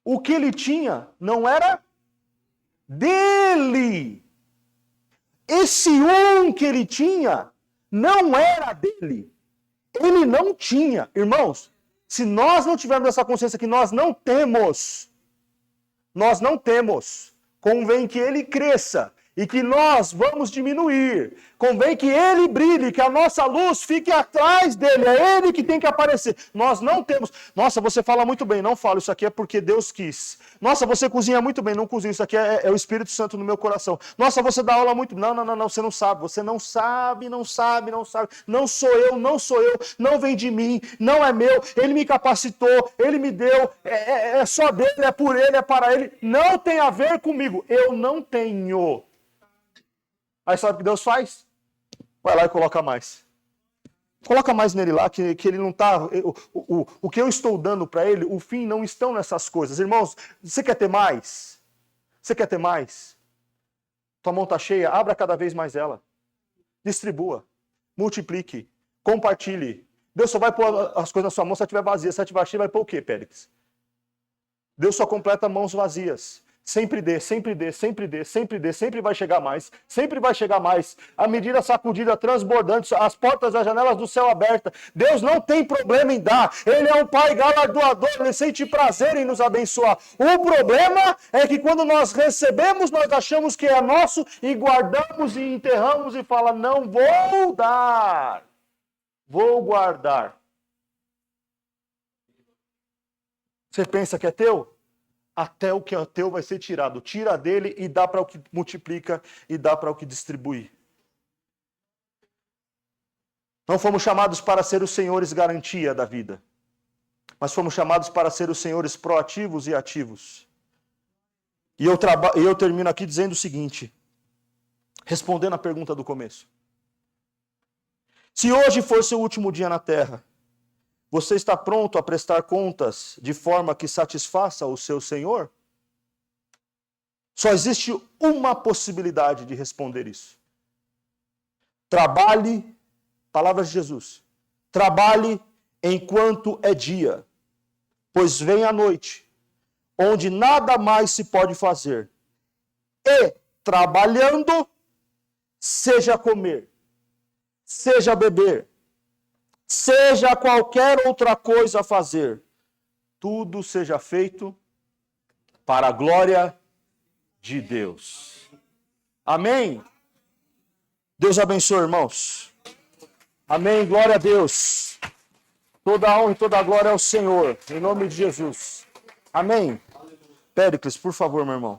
O que ele tinha não era dele. Esse que ele tinha não era dele. Ele não tinha. Irmãos, se nós não tivermos essa consciência que nós não temos, convém que ele cresça e que nós vamos diminuir. Convém que ele brilhe, que a nossa luz fique atrás dele. É ele que tem que aparecer. Nós não temos. Nossa, você fala muito bem. Não falo, isso aqui é porque Deus quis. Nossa, você cozinha muito bem. Não cozinho, isso aqui é o Espírito Santo no meu coração. Nossa, você dá aula muito bem. Não, você não sabe. Você não sabe. Não sou eu. Não vem de mim. Não é meu. Ele me capacitou. Ele me deu. É só dele, é por ele, é para ele. Não tem a ver comigo. Eu não tenho. Aí sabe o que Deus faz? Vai lá e coloca mais. Coloca mais nele lá, que ele não está... O que eu estou dando para ele, o fim não estão nessas coisas. Irmãos, você quer ter mais? Você quer ter mais? Tua mão está cheia, abra cada vez mais ela. Distribua. Multiplique. Compartilhe. Deus só vai pôr as coisas na sua mão se ela estiver vazia. Se ela estiver cheia, vai pôr o quê, Périx? Deus só completa mãos vazias. Sempre vai chegar mais. Sempre vai chegar mais. A medida sacudida, transbordante, as portas das janelas do céu abertas. Deus não tem problema em dar. Ele é um Pai galardoador, ele sente prazer em nos abençoar. O problema é que quando nós recebemos, nós achamos que é nosso e guardamos e enterramos e fala, não vou dar. Vou guardar. Você pensa que é teu? Até o que é teu vai ser tirado. Tira dele e dá para o que multiplica e dá para o que distribui. Não fomos chamados para ser os senhores garantia da vida, mas fomos chamados para ser os senhores proativos e ativos. E eu termino aqui dizendo o seguinte, respondendo a pergunta do começo. Se hoje for seu último dia na terra, você está pronto a prestar contas de forma que satisfaça o seu Senhor? Só existe uma possibilidade de responder isso. Trabalhe, palavras de Jesus, trabalhe enquanto é dia, pois vem a noite, onde nada mais se pode fazer. E, trabalhando, seja comer, seja beber, seja qualquer outra coisa a fazer, tudo seja feito para a glória de Deus. Amém? Deus abençoe, irmãos. Amém, glória a Deus. Toda a honra e toda a glória ao Senhor, em nome de Jesus. Amém? Péricles, por favor, meu irmão.